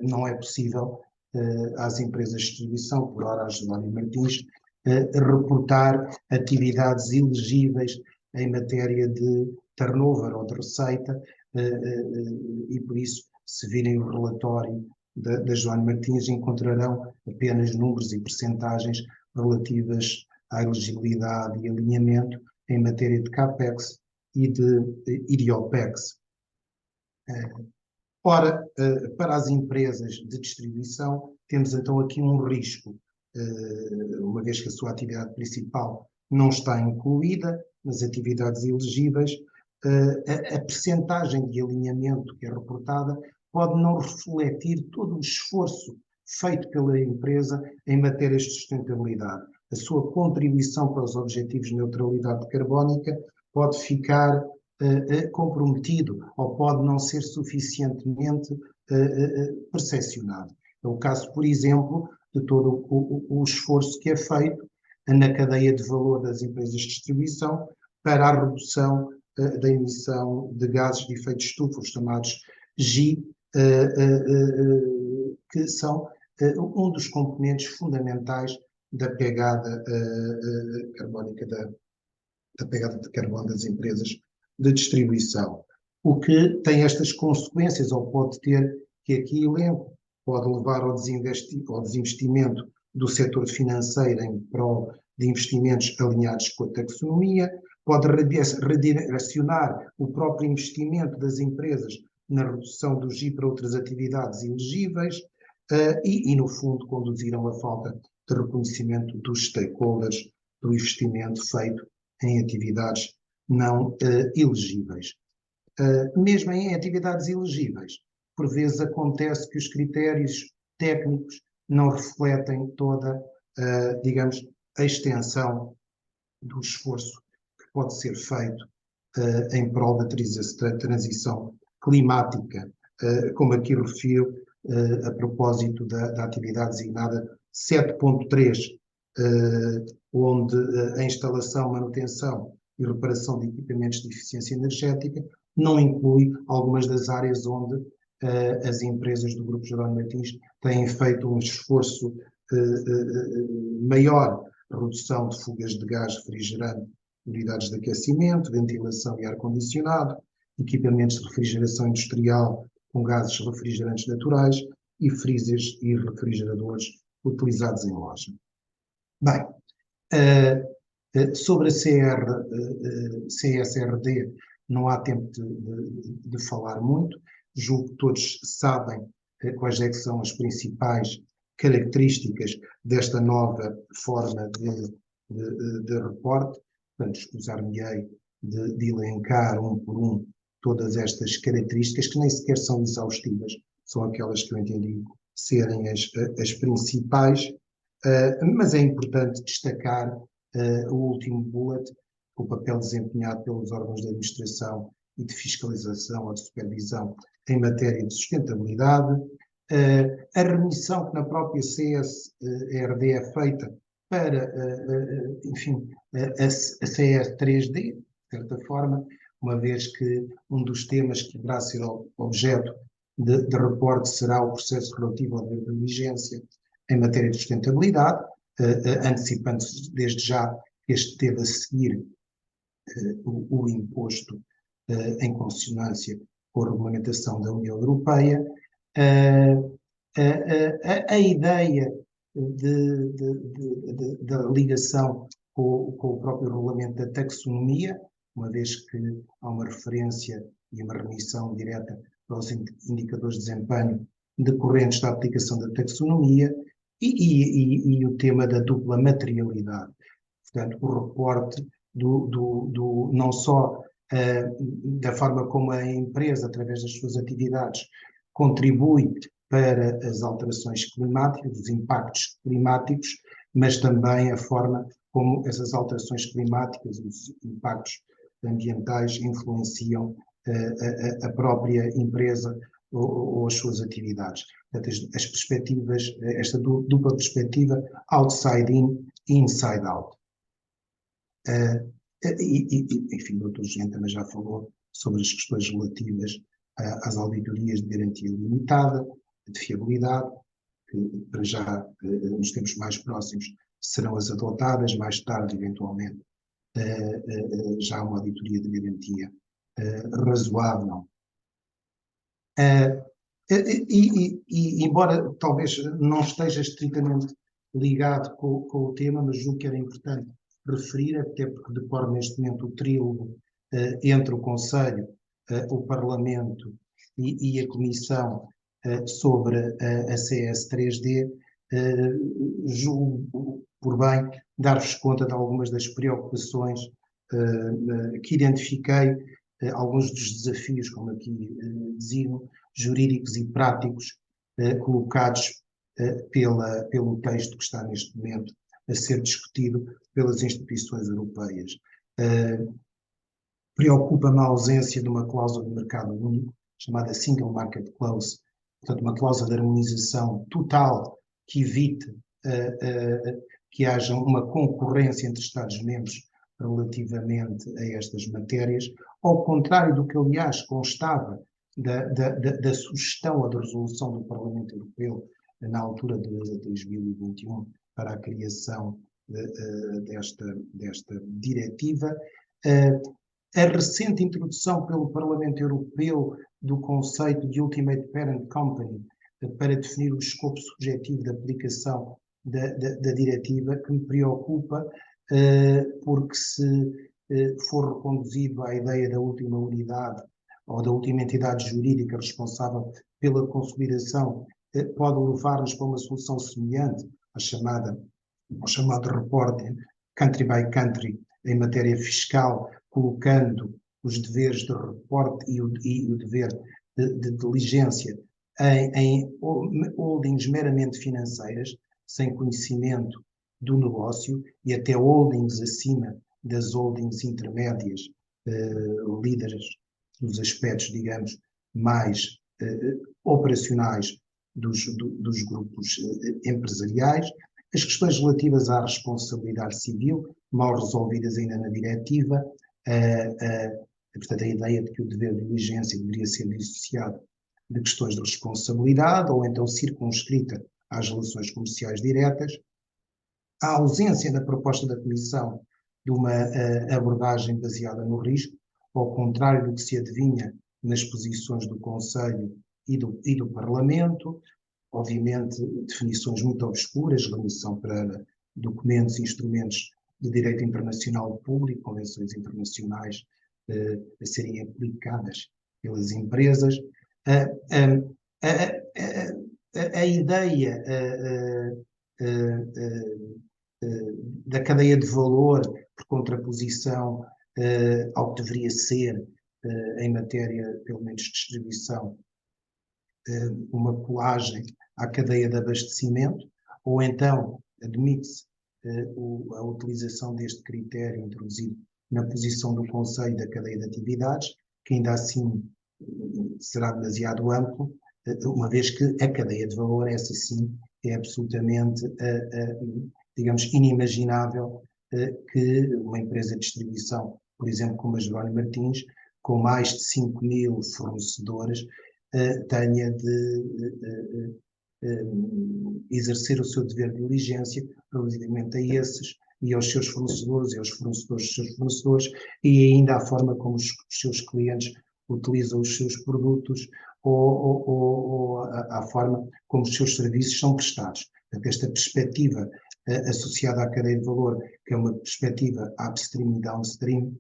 não é possível às empresas de distribuição, por ora às Jerónimo Martins, reportar atividades elegíveis em matéria de turnover ou de receita, e por isso, se virem o relatório da Jerónimo Martins, encontrarão apenas números e percentagens relativas à elegibilidade e alinhamento em matéria de CAPEX e de OPEX. Ora, para as empresas de distribuição, temos então aqui um risco, uma vez que a sua atividade principal não está incluída nas atividades elegíveis, a percentagem de alinhamento que é reportada pode não refletir todo o esforço feito pela empresa em matérias de sustentabilidade. A sua contribuição para os objetivos de neutralidade carbónica pode ficar comprometido ou pode não ser suficientemente percepcionado. É o caso, por exemplo, de todo o esforço que é feito na cadeia de valor das empresas de distribuição para a redução da emissão de gases de efeito de estufa, os chamados GI, que são um dos componentes fundamentais da pegada carbónica, da pegada de carbono das empresas de distribuição. O que tem estas consequências, ou pode ter, que aqui elenco, pode levar ao desinvestimento do setor financeiro em prol de investimentos alinhados com a taxonomia, pode redirecionar o próprio investimento das empresas na redução do GI para outras atividades elegíveis e, no fundo, conduzirão a falta de reconhecimento dos stakeholders do investimento feito em atividades não elegíveis. Mesmo em atividades elegíveis, por vezes acontece que os critérios técnicos não refletem toda, digamos, a extensão do esforço que pode ser feito em prol da transição climática, como aqui refiro a propósito da atividade designada 7.3, onde a instalação, manutenção e reparação de equipamentos de eficiência energética não inclui algumas das áreas onde as empresas do Grupo Jerónimo Martins têm feito um esforço maior, redução de fugas de gás refrigerante, unidades de aquecimento, ventilação e ar-condicionado, equipamentos de refrigeração industrial com gases refrigerantes naturais e freezers e refrigeradores utilizados em loja. Bem, sobre a CSRD não há tempo de falar muito, julgo que todos sabem quais é que são as principais características desta nova forma de reporte. Portanto, escusar-me-ei de elencar um por um todas estas características, que nem sequer são exaustivas, são aquelas que eu entendi serem as principais, mas é importante destacar o último bullet, o papel desempenhado pelos órgãos de administração e de fiscalização ou de supervisão em matéria de sustentabilidade, a remissão que na própria CSRD é feita para, enfim, a CS3D, de certa forma, uma vez que um dos temas que deverá ser objeto de reporte será o processo relativo ao dever de diligência em matéria de sustentabilidade, antecipando-se desde já que este deve a seguir o imposto em consonância com a regulamentação da União Europeia. A ideia da ligação com o próprio regulamento da taxonomia, uma vez que há uma referência e uma remissão direta para os indicadores de desempenho decorrentes da aplicação da taxonomia, e o tema da dupla materialidade. Portanto, o reporte não só da forma como a empresa, através das suas atividades, contribui para as alterações climáticas, os impactos climáticos, mas também a forma como essas alterações climáticas, os impactos ambientais influenciam a própria empresa ou as suas atividades. Portanto, as perspectivas, esta dupla perspectiva, outside in, inside out. Enfim, o Dr. Jean também já falou sobre as questões relativas às auditorias de garantia limitada, de fiabilidade, que para já, nos tempos mais próximos, serão as adotadas, mais tarde, eventualmente, já uma auditoria de garantia razoável. Embora talvez não esteja estritamente ligado com o tema, mas julgo que era importante referir, até porque decorre neste momento o trílogo entre o Conselho, o Parlamento e a Comissão sobre a CS3D, julgo por bem dar-vos conta de algumas das preocupações que identifiquei, alguns dos desafios, como aqui designo, jurídicos e práticos colocados pelo texto que está neste momento a ser discutido pelas instituições europeias. Preocupa-me a ausência de uma cláusula de mercado único, chamada Single Market Clause, portanto uma cláusula de harmonização total que evite que haja uma concorrência entre Estados-membros relativamente a estas matérias, ao contrário do que, aliás, constava da sugestão ou da resolução do Parlamento Europeu na altura de 2021 para a criação desta diretiva. A recente introdução pelo Parlamento Europeu do conceito de Ultimate Parent Company para definir o escopo subjetivo de aplicação da diretiva, que me preocupa, porque se for reconduzido à ideia da última unidade ou da última entidade jurídica responsável pela consolidação, pode levar-nos para uma solução semelhante ao chamado reporting country by country em matéria fiscal, colocando os deveres de reporte e o dever de diligência em holdings meramente financeiras, sem conhecimento do negócio, e até holdings acima das holdings intermédias, líderes nos aspectos, digamos, mais operacionais dos grupos empresariais. As questões relativas à responsabilidade civil, mal resolvidas ainda na diretiva, portanto, a ideia de que o dever de diligência deveria ser dissociado de questões de responsabilidade, ou então circunscrita às relações comerciais diretas. A ausência na proposta da Comissão de uma abordagem baseada no risco, ao contrário do que se adivinha nas posições do Conselho e do Parlamento. Obviamente, definições muito obscuras, remissão para documentos e instrumentos de direito internacional público, convenções internacionais a serem aplicadas pelas empresas. A ideia da cadeia de valor, por contraposição ao que deveria ser, em matéria, pelo menos, de distribuição, uma colagem à cadeia de abastecimento, ou então admite-se a utilização deste critério introduzido na posição do Conselho da cadeia de atividades, que ainda assim será demasiado amplo, uma vez que a cadeia de valor, essa sim, é absolutamente, digamos, inimaginável que uma empresa de distribuição, por exemplo, como a Jerónimo Martins, com mais de 5.000 fornecedores, tenha de exercer o seu dever de diligência relativamente a esses e aos seus fornecedores e aos fornecedores dos seus fornecedores, e ainda a forma como os seus clientes utilizam os seus produtos ou a forma como os seus serviços são prestados. Portanto, esta perspectiva associada à cadeia de valor, que é uma perspectiva upstream e downstream,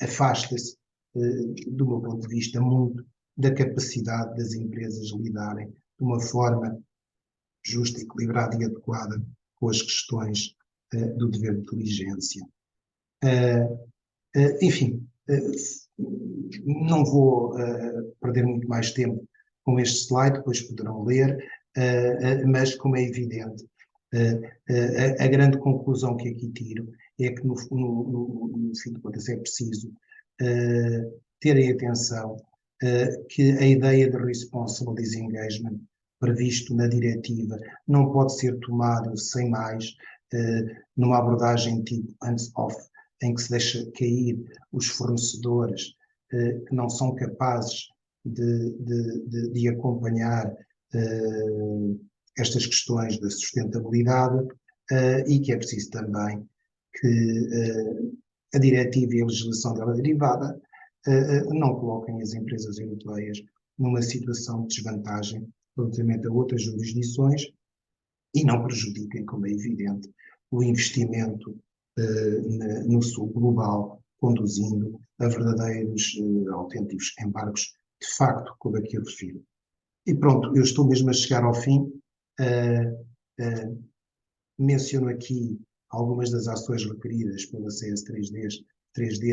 afasta-se, do meu ponto de vista, muito da capacidade das empresas lidarem de uma forma justa, equilibrada e adequada com as questões do dever de diligência. Enfim, não vou perder muito mais tempo com este slide, depois poderão ler, mas, como é evidente, a grande conclusão que aqui tiro é que, no fim de contas, é preciso terem atenção que a ideia de responsible disengagement previsto na diretiva não pode ser tomado sem mais numa abordagem tipo hands-off, em que se deixa cair os fornecedores que não são capazes de acompanhar estas questões da sustentabilidade, e que é preciso também que a diretiva e a legislação dela derivada não coloquem as empresas europeias numa situação de desvantagem relativamente a outras jurisdições e não prejudiquem, como é evidente, o investimento no sul global, conduzindo a verdadeiros, autênticos embargos, de facto, como aqui eu refiro. E pronto, eu estou mesmo a chegar ao fim. Menciono aqui algumas das ações requeridas pela CS3D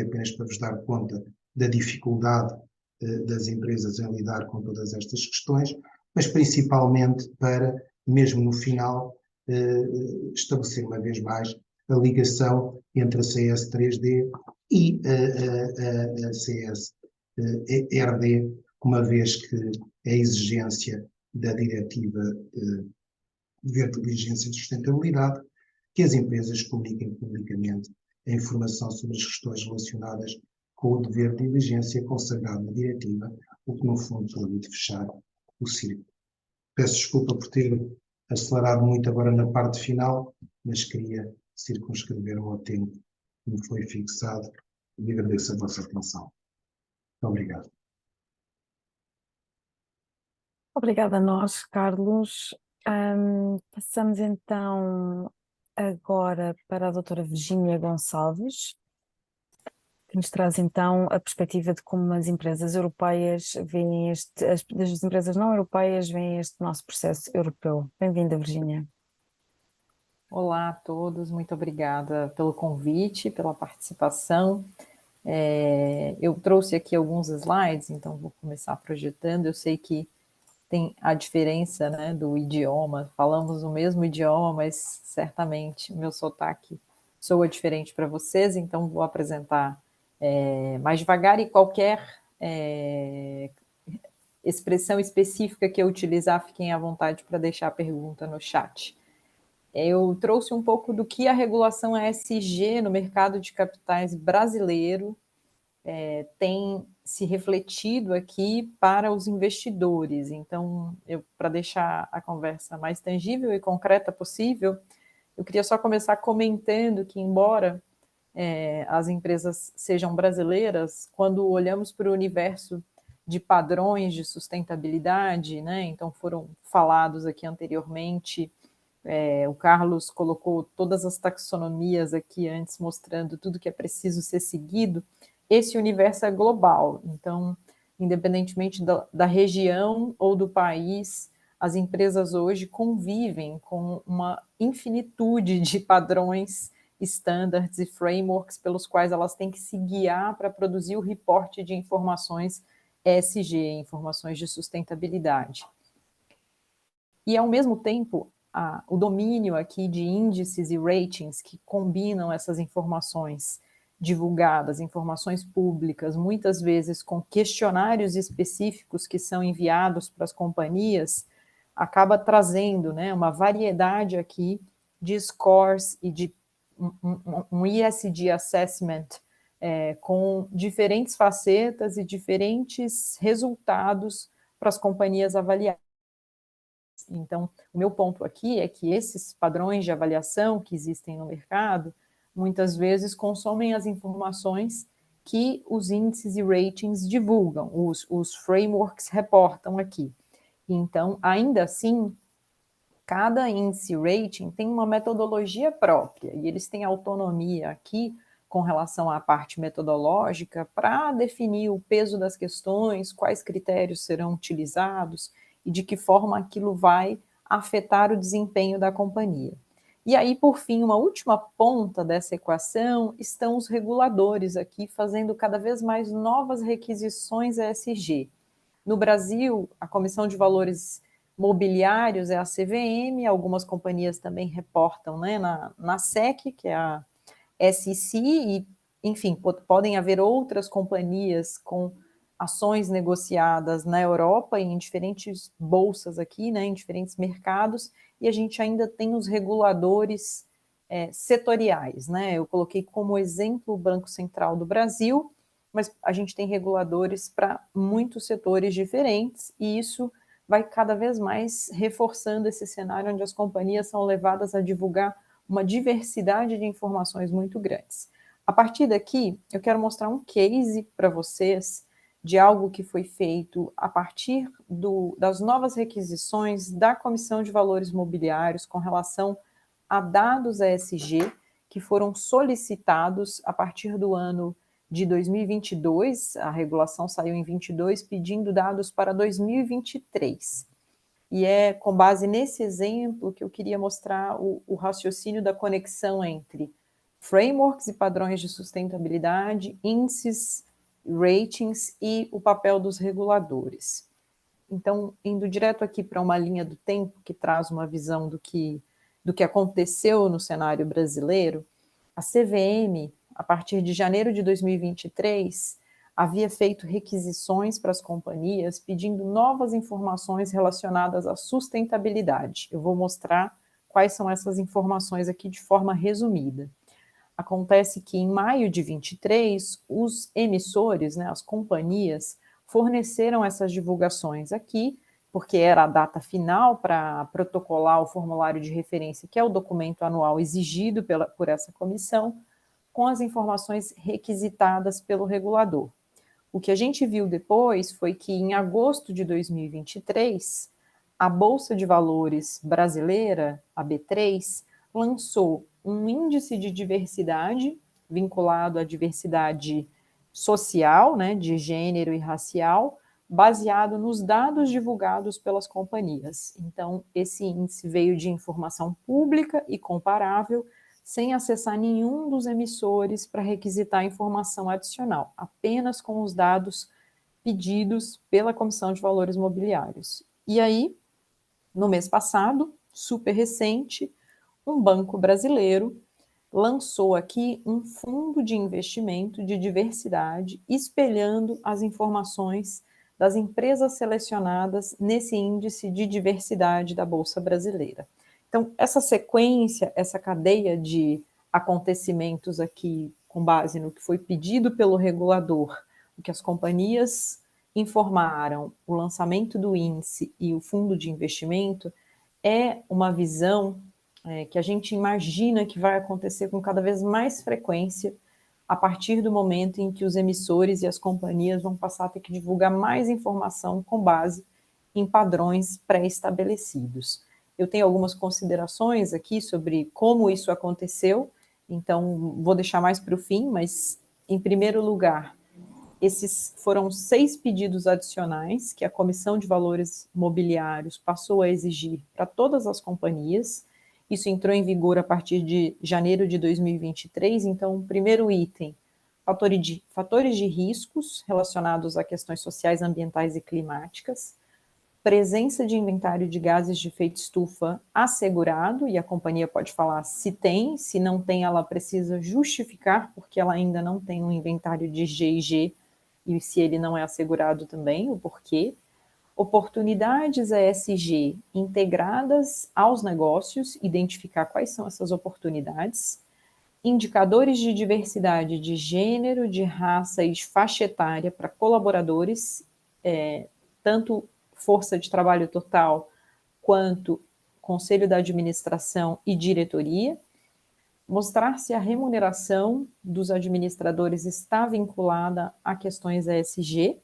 apenas para vos dar conta da dificuldade das empresas em lidar com todas estas questões, mas principalmente para, mesmo no final, estabelecer uma vez mais a ligação entre a CS3D e a CS-RD, uma vez que a exigência da diretiva dever de diligência de sustentabilidade, que as empresas comuniquem publicamente a informação sobre as questões relacionadas com o dever de diligência consagrado na diretiva, o que no fundo permite fechar o círculo. Peço desculpa por ter acelerado muito agora na parte final, mas queria circunscrever ao tempo que me foi fixado e agradeço a vossa atenção. Muito obrigado. Obrigada a nós, Carlos. Passamos então agora para a doutora Virgínia Gonçalves, que nos traz então a perspectiva de como as empresas europeias veem as empresas não europeias veem este nosso processo europeu. Bem-vinda, Virgínia. Olá a todos, muito obrigada pelo convite, pela participação. Eu trouxe aqui alguns slides, então vou começar projetando. Eu sei que tem a diferença, né, do idioma, falamos o mesmo idioma, mas certamente o meu sotaque soa diferente para vocês, então vou apresentar mais devagar, e qualquer expressão específica que eu utilizar, fiquem à vontade para deixar a pergunta no chat. Eu trouxe um pouco do que a regulação ESG no mercado de capitais brasileiro tem se refletido aqui para os investidores. Então, para deixar a conversa mais tangível e concreta possível, eu queria só começar comentando que, embora as empresas sejam brasileiras, quando olhamos para o universo de padrões de sustentabilidade, né, então foram falados aqui anteriormente, o Carlos colocou todas as taxonomias aqui antes, mostrando tudo que é preciso ser seguido. Esse universo é global, então, independentemente da região ou do país, as empresas hoje convivem com uma infinitude de padrões, standards e frameworks pelos quais elas têm que se guiar para produzir o reporte de informações ESG, informações de sustentabilidade. E, ao mesmo tempo, o domínio aqui de índices e ratings que combinam essas informações divulgadas, informações públicas, muitas vezes com questionários específicos que são enviados para as companhias, acaba trazendo, né, uma variedade aqui de scores e de um ESG assessment com diferentes facetas e diferentes resultados para as companhias avaliadas. Então, o meu ponto aqui é que esses padrões de avaliação que existem no mercado, muitas vezes consomem as informações que os índices e ratings divulgam, os frameworks reportam aqui. Então, ainda assim, cada índice e rating tem uma metodologia própria, e eles têm autonomia aqui com relação à parte metodológica para definir o peso das questões, quais critérios serão utilizados e de que forma aquilo vai afetar o desempenho da companhia. E aí, por fim, uma última ponta dessa equação estão os reguladores aqui fazendo cada vez mais novas requisições ESG. No Brasil, a Comissão de Valores Mobiliários é a CVM, algumas companhias também reportam, né, na SEC, que é a SEC, e, enfim, podem haver outras companhias com ações negociadas na Europa e em diferentes bolsas aqui, né, em diferentes mercados, e a gente ainda tem os reguladores setoriais, né? Eu coloquei como exemplo o Banco Central do Brasil, mas a gente tem reguladores para muitos setores diferentes, e isso vai cada vez mais reforçando esse cenário onde as companhias são levadas a divulgar uma diversidade de informações muito grandes. A partir daqui, eu quero mostrar um case para vocês de algo que foi feito a partir das novas requisições da Comissão de Valores Mobiliários com relação a dados ESG que foram solicitados a partir do ano de 2022, a regulação saiu em 22, pedindo dados para 2023. E é com base nesse exemplo que eu queria mostrar o raciocínio da conexão entre frameworks e padrões de sustentabilidade, índices, ratings e o papel dos reguladores. Então, indo direto aqui para uma linha do tempo que traz uma visão do que aconteceu no cenário brasileiro, a CVM, a partir de janeiro de 2023, havia feito requisições para as companhias pedindo novas informações relacionadas à sustentabilidade. Eu vou mostrar quais são essas informações aqui de forma resumida. Acontece que em maio de 23, os emissores, né, as companhias, forneceram essas divulgações aqui, porque era a data final para protocolar o formulário de referência, que é o documento anual exigido por essa comissão, com as informações requisitadas pelo regulador. O que a gente viu depois foi que, em agosto de 2023, a Bolsa de Valores brasileira, a B3, lançou um índice de diversidade vinculado à diversidade social, né, de gênero e racial, baseado nos dados divulgados pelas companhias. Então, esse índice veio de informação pública e comparável, sem acessar nenhum dos emissores para requisitar informação adicional, apenas com os dados pedidos pela Comissão de Valores Mobiliários. E aí, no mês passado, super recente, um banco brasileiro lançou aqui um fundo de investimento de diversidade, espelhando as informações das empresas selecionadas nesse índice de diversidade da Bolsa Brasileira. Então, essa sequência, essa cadeia de acontecimentos aqui, com base no que foi pedido pelo regulador, o que as companhias informaram, o lançamento do índice e o fundo de investimento, é uma visão que a gente imagina que vai acontecer com cada vez mais frequência a partir do momento em que os emissores e as companhias vão passar a ter que divulgar mais informação com base em padrões pré-estabelecidos. Eu tenho algumas considerações aqui sobre como isso aconteceu, então vou deixar mais para o fim, mas, em primeiro lugar, esses foram 6 pedidos adicionais que a Comissão de Valores Mobiliários passou a exigir para todas as companhias. Isso entrou em vigor a partir de janeiro de 2023, então, primeiro item, fatores de riscos relacionados a questões sociais, ambientais e climáticas, presença de inventário de gases de efeito estufa assegurado, e a companhia pode falar se tem, se não tem, ela precisa justificar, porque ela ainda não tem um inventário de G&G, e se ele não é assegurado também, o porquê. Oportunidades ESG integradas aos negócios, identificar quais são essas oportunidades. indicadores de diversidade de gênero, de raça e de faixa etária para colaboradores, tanto força de trabalho total quanto conselho da administração e diretoria, mostrar se a remuneração dos administradores está vinculada a questões ESG,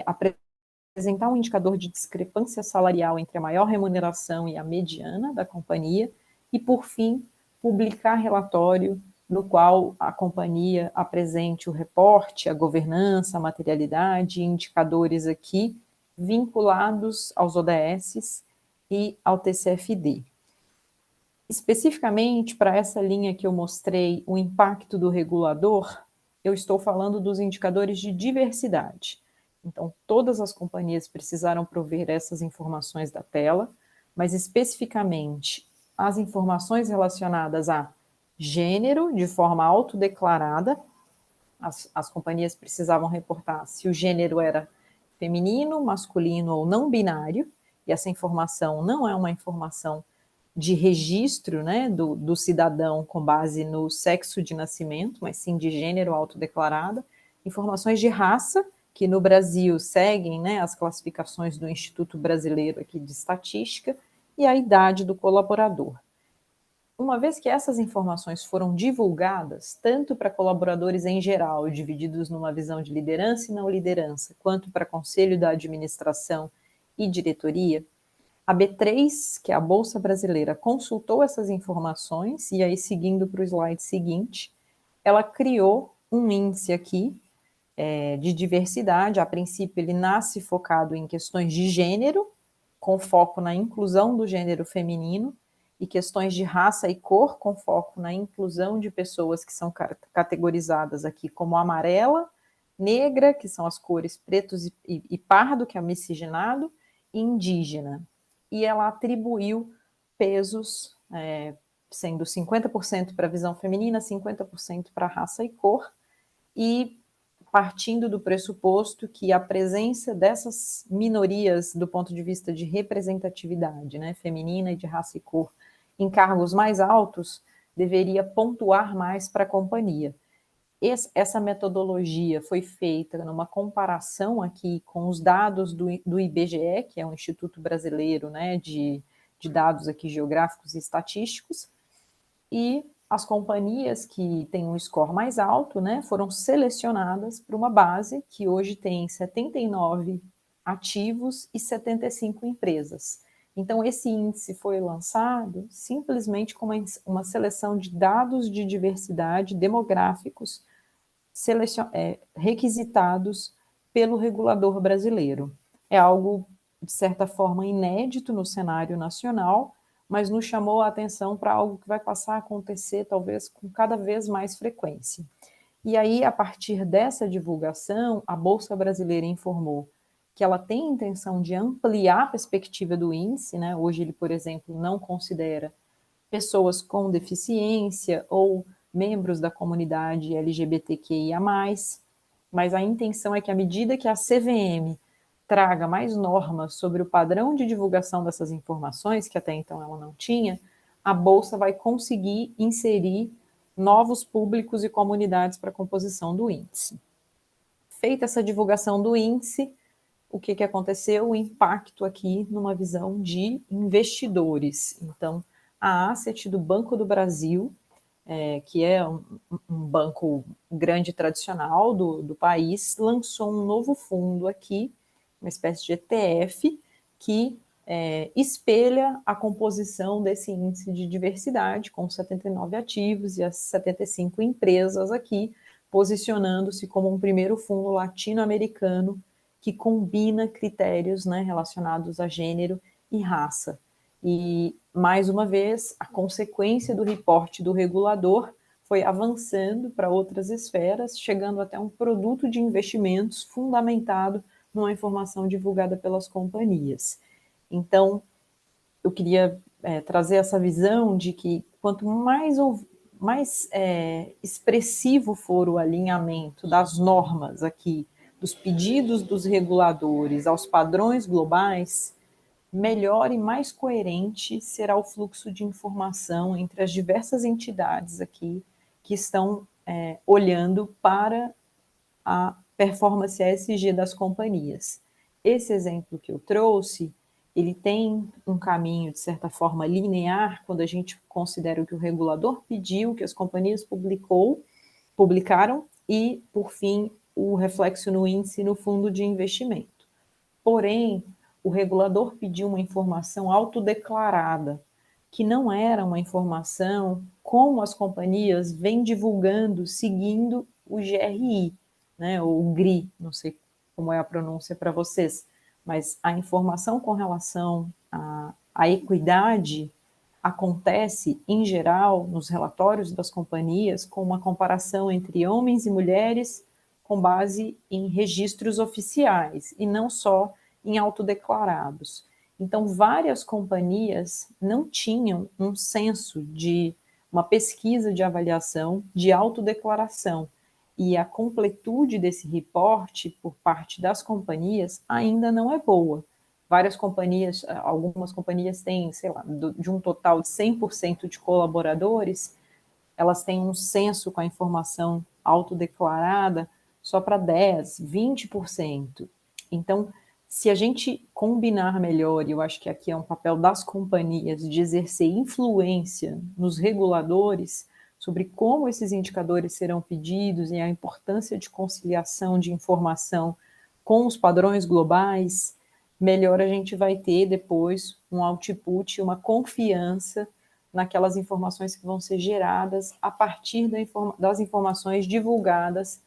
apresentar um indicador de discrepância salarial entre a maior remuneração e a mediana da companhia, e, por fim, publicar relatório no qual a companhia apresente o reporte, a governança, a materialidade, indicadores aqui vinculados aos ODSs e ao TCFD. Especificamente para essa linha que eu mostrei, o impacto do regulador, eu estou falando dos indicadores de diversidade. Então, todas as companhias precisaram prover essas informações da tela, mas especificamente as informações relacionadas a gênero, de forma autodeclarada, as companhias precisavam reportar se o gênero era feminino, masculino ou não binário, e essa informação não é uma informação de registro, né, do cidadão com base no sexo de nascimento, mas sim de gênero autodeclarada, informações de raça, que no Brasil seguem, né, as classificações do Instituto Brasileiro aqui de Estatística, e a idade do colaborador. Uma vez que essas informações foram divulgadas, tanto para colaboradores em geral, divididos numa visão de liderança e não liderança, quanto para conselho da administração e diretoria, a B3, que é a Bolsa Brasileira, consultou essas informações, e aí, seguindo para o slide seguinte, ela criou um índice aqui de diversidade. A princípio, ele nasce focado em questões de gênero, com foco na inclusão do gênero feminino, e questões de raça e cor, com foco na inclusão de pessoas que são categorizadas aqui como amarela, negra, que são as cores pretos e pardo, que é o miscigenado, e indígena. E ela atribuiu pesos, sendo 50% para a visão feminina, 50% para raça e cor, e partindo do pressuposto que a presença dessas minorias do ponto de vista de representatividade, né, feminina e de raça e cor, em cargos mais altos, deveria pontuar mais para a companhia. Essa metodologia foi feita numa comparação aqui com os dados do IBGE, que é o Instituto Brasileiro, né, de dados aqui geográficos e estatísticos, e as companhias que têm um score mais alto, né, foram selecionadas para uma base que hoje tem 79 ativos e 75 empresas. Então, esse índice foi lançado simplesmente com uma seleção de dados de diversidade demográficos requisitados pelo regulador brasileiro. É algo, de certa forma, inédito no cenário nacional, mas nos chamou a atenção para algo que vai passar a acontecer, talvez, com cada vez mais frequência. E aí, a partir dessa divulgação, a Bolsa Brasileira informou que ela tem intenção de ampliar a perspectiva do índice, né? Hoje ele, por exemplo, não considera pessoas com deficiência ou membros da comunidade LGBTQIA+, mas a intenção é que, à medida que a CVM traga mais normas sobre o padrão de divulgação dessas informações, que até então ela não tinha, a Bolsa vai conseguir inserir novos públicos e comunidades para a composição do índice. Feita essa divulgação do índice, o que aconteceu? O impacto aqui numa visão de investidores. Então, a Asset do Banco do Brasil, que é um banco grande tradicional do país, lançou um novo fundo aqui, uma espécie de ETF, que espelha a composição desse índice de diversidade, com 79 ativos e as 75 empresas aqui, posicionando-se como um primeiro fundo latino-americano que combina critérios, né, relacionados a gênero e raça. E, mais uma vez, a consequência do reporte do regulador foi avançando para outras esferas, chegando até um produto de investimentos fundamentado numa informação divulgada pelas companhias. Então, eu queria trazer essa visão de que quanto mais expressivo for o alinhamento das normas aqui, dos pedidos dos reguladores aos padrões globais, melhor e mais coerente será o fluxo de informação entre as diversas entidades aqui que estão olhando para a performance ESG das companhias. Esse exemplo que eu trouxe, ele tem um caminho, de certa forma, linear, quando a gente considera o que o regulador pediu, que as companhias publicaram, e, por fim, o reflexo no índice no fundo de investimento. Porém, o regulador pediu uma informação autodeclarada, que não era uma informação como as companhias vêm divulgando, seguindo o GRI, né, ou o GRI, não sei como é a pronúncia para vocês, mas a informação com relação à equidade acontece, em geral, nos relatórios das companhias, com uma comparação entre homens e mulheres com base em registros oficiais e não só em autodeclarados. Então, várias companhias não tinham um censo de uma pesquisa de avaliação de autodeclaração. E a completude desse reporte por parte das companhias ainda não é boa. Várias companhias, algumas companhias têm, sei lá, de um total de 100% de colaboradores, elas têm um censo com a informação autodeclarada só para 10%, 20%. Então, se a gente combinar melhor, e eu acho que aqui é um papel das companhias de exercer influência nos reguladores sobre como esses indicadores serão pedidos e a importância de conciliação de informação com os padrões globais, melhor a gente vai ter depois um output, uma confiança naquelas informações que vão ser geradas a partir das informações divulgadas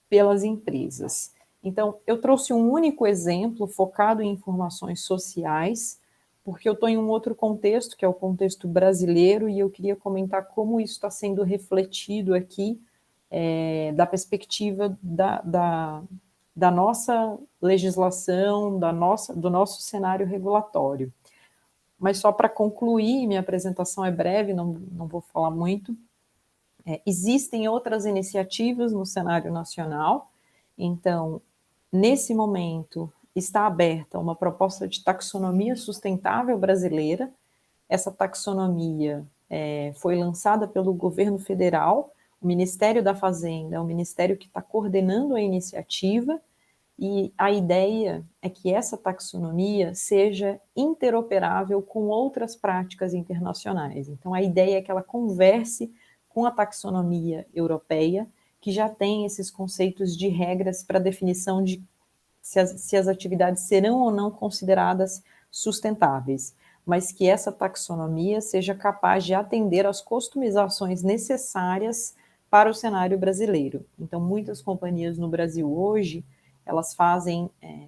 pelas empresas. Então, eu trouxe um único exemplo focado em informações sociais, porque eu estou em um outro contexto, que é o contexto brasileiro, e eu queria comentar como isso está sendo refletido aqui, da perspectiva da nossa legislação, do nosso cenário regulatório. Mas só para concluir, minha apresentação é breve, não vou falar muito. Existem outras iniciativas no cenário nacional, então, nesse momento, está aberta uma proposta de taxonomia sustentável brasileira. Essa taxonomia foi lançada pelo governo federal, o Ministério da Fazenda é o ministério que está coordenando a iniciativa, e a ideia é que essa taxonomia seja interoperável com outras práticas internacionais. Então, a ideia é que ela converse com a taxonomia europeia, que já tem esses conceitos de regras para definição de se as atividades serão ou não consideradas sustentáveis, mas que essa taxonomia seja capaz de atender às customizações necessárias para o cenário brasileiro. Então, muitas companhias no Brasil hoje, elas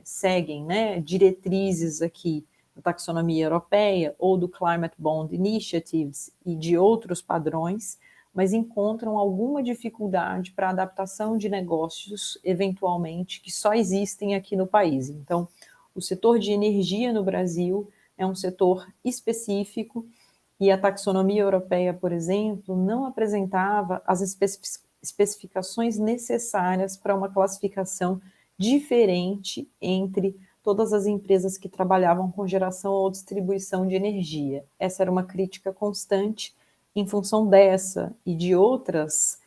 seguem, né, diretrizes aqui da taxonomia europeia ou do Climate Bond Initiatives e de outros padrões, mas encontram alguma dificuldade para a adaptação de negócios, eventualmente, que só existem aqui no país. Então, o setor de energia no Brasil é um setor específico e a taxonomia europeia, por exemplo, não apresentava as especificações necessárias para uma classificação diferente entre todas as empresas que trabalhavam com geração ou distribuição de energia. Essa era uma crítica constante. Em função dessa e de outros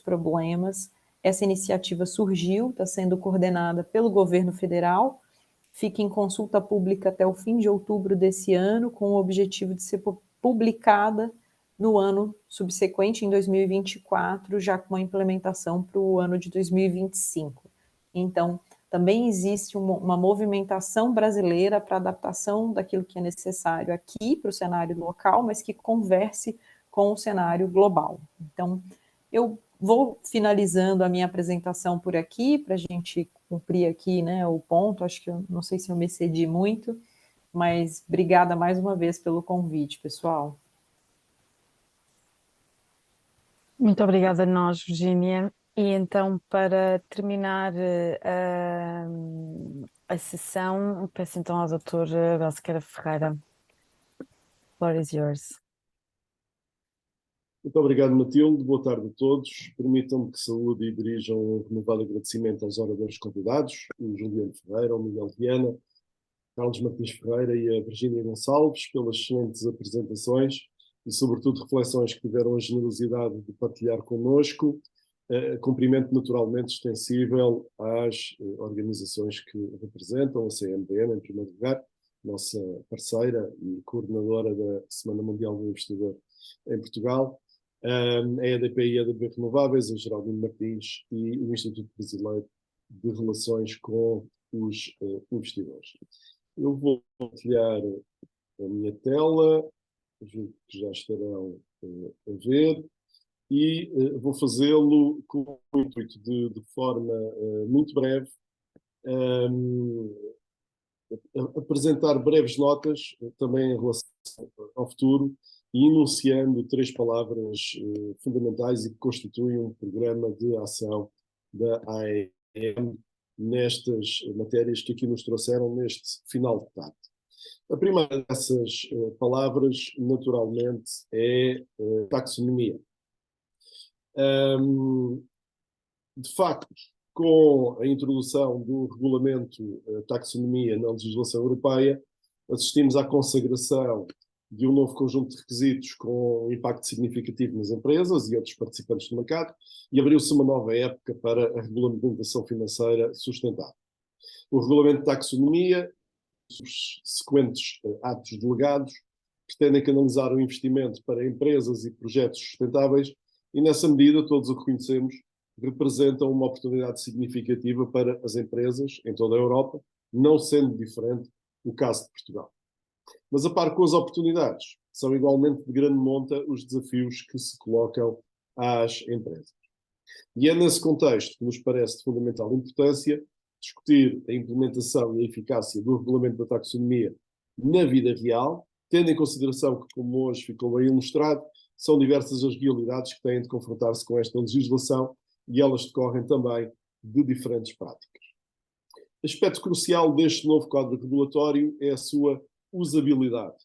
problemas, essa iniciativa surgiu, está sendo coordenada pelo governo federal, fica em consulta pública até o fim de outubro desse ano, com o objetivo de ser publicada no ano subsequente, em 2024, já com a implementação para o ano de 2025. Então, também existe uma movimentação brasileira para adaptação daquilo que é necessário aqui para o cenário local, mas que converse com o cenário global. Então, eu vou finalizando a minha apresentação por aqui, para a gente cumprir aqui, né, o ponto. Acho que eu não sei se eu me excedi muito, mas obrigada mais uma vez pelo convite, pessoal. Muito obrigada a nós, Virgínia. E então, para terminar a sessão, peço então ao Dr. Belsequeira Ferreira. The floor is yours. Muito obrigado, Matilde. Boa tarde a todos. Permitam-me que saúde e dirijam um renovado agradecimento aos oradores convidados, o Juliano Ferreira, o Miguel Viana, Carlos Martins Ferreira e a Virgínia Gonçalves pelas excelentes apresentações e, sobretudo, reflexões que tiveram a generosidade de partilhar connosco. Cumprimento naturalmente extensível às organizações que representam, a CMVM, em primeiro lugar, nossa parceira e coordenadora da Semana Mundial do Investidor em Portugal, a EDP e a EDP Renováveis, a Geraldine Martins e o Instituto Brasileiro de Relações com os Investidores. Eu vou partilhar a minha tela, julgo que já estarão a ver, e vou fazê-lo com o intuito de forma muito breve, apresentar breves notas também em relação ao futuro e enunciando 3 palavras fundamentais e que constituem um programa de ação da AEM nestas matérias que aqui nos trouxeram neste final de tarde. A primeira dessas palavras, naturalmente, é taxonomia. De facto, com a introdução do regulamento taxonomia na legislação europeia, assistimos à consagração de um novo conjunto de requisitos com impacto significativo nas empresas e outros participantes do mercado, e abriu-se uma nova época para a regulamentação financeira sustentável. O regulamento de taxonomia, os sequentes atos delegados, pretendem canalizar o investimento para empresas e projetos sustentáveis e, nessa medida, todos o reconhecemos, representam uma oportunidade significativa para as empresas em toda a Europa, não sendo diferente o caso de Portugal. Mas, a par com as oportunidades, são igualmente de grande monta os desafios que se colocam às empresas. E é nesse contexto que nos parece de fundamental importância discutir a implementação e a eficácia do regulamento da taxonomia na vida real, tendo em consideração que, como hoje ficou bem ilustrado, são diversas as realidades que têm de confrontar-se com esta legislação e elas decorrem também de diferentes práticas. Aspecto crucial deste novo quadro regulatório é a sua usabilidade.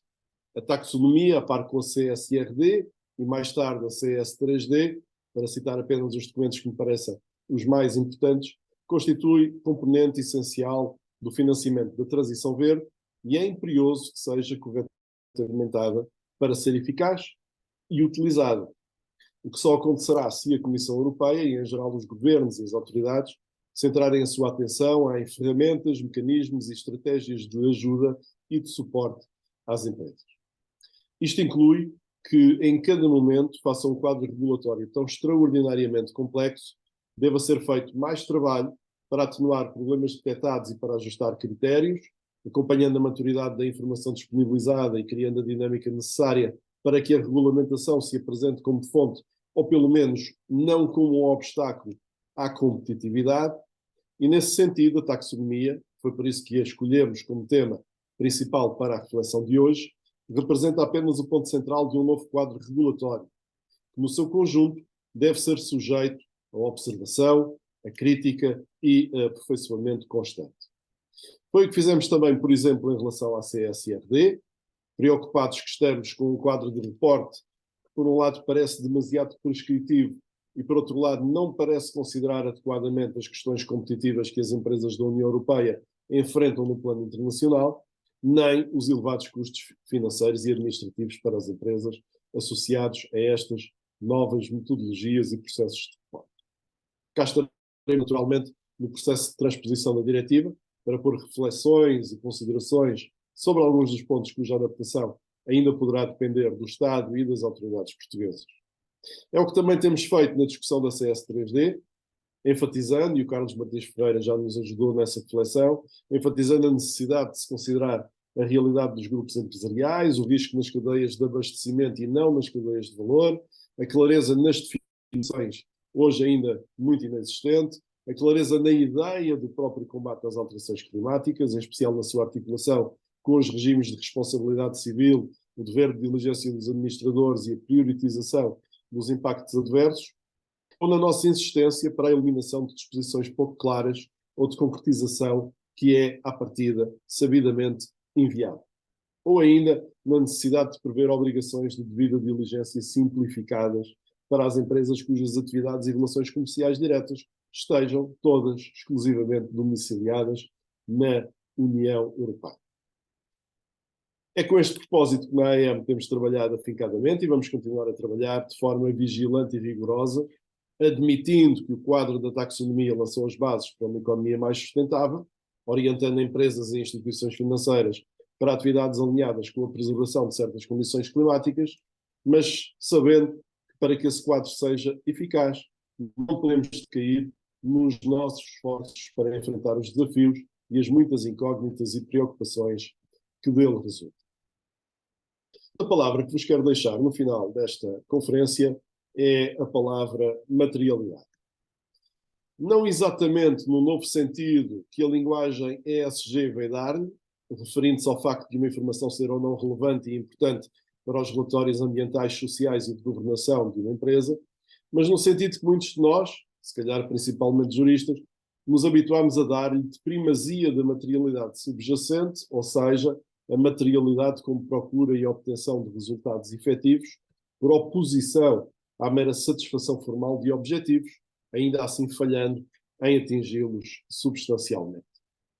A taxonomia, a par com a CSRD e mais tarde a CS3D, para citar apenas os documentos que me parecem os mais importantes, constitui componente essencial do financiamento da transição verde e é imperioso que seja corretamente implementada para ser eficaz e utilizada. O que só acontecerá se a Comissão Europeia e, em geral, os governos e as autoridades centrarem a sua atenção em ferramentas, mecanismos e estratégias de ajuda e de suporte às empresas. Isto inclui que, em cada momento, face a um quadro regulatório tão extraordinariamente complexo, deva ser feito mais trabalho para atenuar problemas detectados e para ajustar critérios, acompanhando a maturidade da informação disponibilizada e criando a dinâmica necessária para que a regulamentação se apresente como fonte, ou pelo menos não como um obstáculo à competitividade. E, nesse sentido, a taxonomia, foi por isso que a escolhemos como tema principal para a reflexão de hoje, representa apenas o ponto central de um novo quadro regulatório, que no seu conjunto deve ser sujeito à observação, à crítica e a aperfeiçoamento constante. Foi o que fizemos também, por exemplo, em relação à CSRD, preocupados que estamos com um quadro de reporte que, por um lado, parece demasiado prescritivo e, por outro lado, não parece considerar adequadamente as questões competitivas que as empresas da União Europeia enfrentam no plano internacional, nem os elevados custos financeiros e administrativos para as empresas associados a estas novas metodologias e processos de reporte. Cá estarei, naturalmente, no processo de transposição da diretiva, para pôr reflexões e considerações sobre alguns dos pontos cuja adaptação ainda poderá depender do Estado e das autoridades portuguesas. É o que também temos feito na discussão da CS3D, enfatizando, e o Carlos Martins Ferreira já nos ajudou nessa reflexão, enfatizando a necessidade de se considerar a realidade dos grupos empresariais, o risco nas cadeias de abastecimento e não nas cadeias de valor, a clareza nas definições, hoje ainda muito inexistente, a clareza na ideia do próprio combate às alterações climáticas, em especial na sua articulação com os regimes de responsabilidade civil, o dever de diligência dos administradores e a priorização dos impactos adversos, ou na nossa insistência para a eliminação de disposições pouco claras ou de concretização que é, à partida, sabidamente inviável. Ou ainda na necessidade de prever obrigações de devida diligência simplificadas para as empresas cujas atividades e relações comerciais diretas estejam todas exclusivamente domiciliadas na União Europeia. É com este propósito que na AEM temos trabalhado afincadamente e vamos continuar a trabalhar de forma vigilante e rigorosa, admitindo que o quadro da taxonomia lançou as bases para uma economia mais sustentável, orientando empresas e instituições financeiras para atividades alinhadas com a preservação de certas condições climáticas, mas sabendo que para que esse quadro seja eficaz, não podemos decair nos nossos esforços para enfrentar os desafios e as muitas incógnitas e preocupações que dele resultam. A palavra que vos quero deixar no final desta conferência é a palavra materialidade. Não exatamente no novo sentido que a linguagem ESG veio dar-lhe, referindo-se ao facto de uma informação ser ou não relevante e importante para os relatórios ambientais, sociais e de governação de uma empresa, mas no sentido que muitos de nós, se calhar principalmente juristas, nos habituámos a dar-lhe de primazia da materialidade subjacente, ou seja, a materialidade como procura e obtenção de resultados efetivos, por oposição à mera satisfação formal de objetivos, ainda assim falhando em atingi-los substancialmente.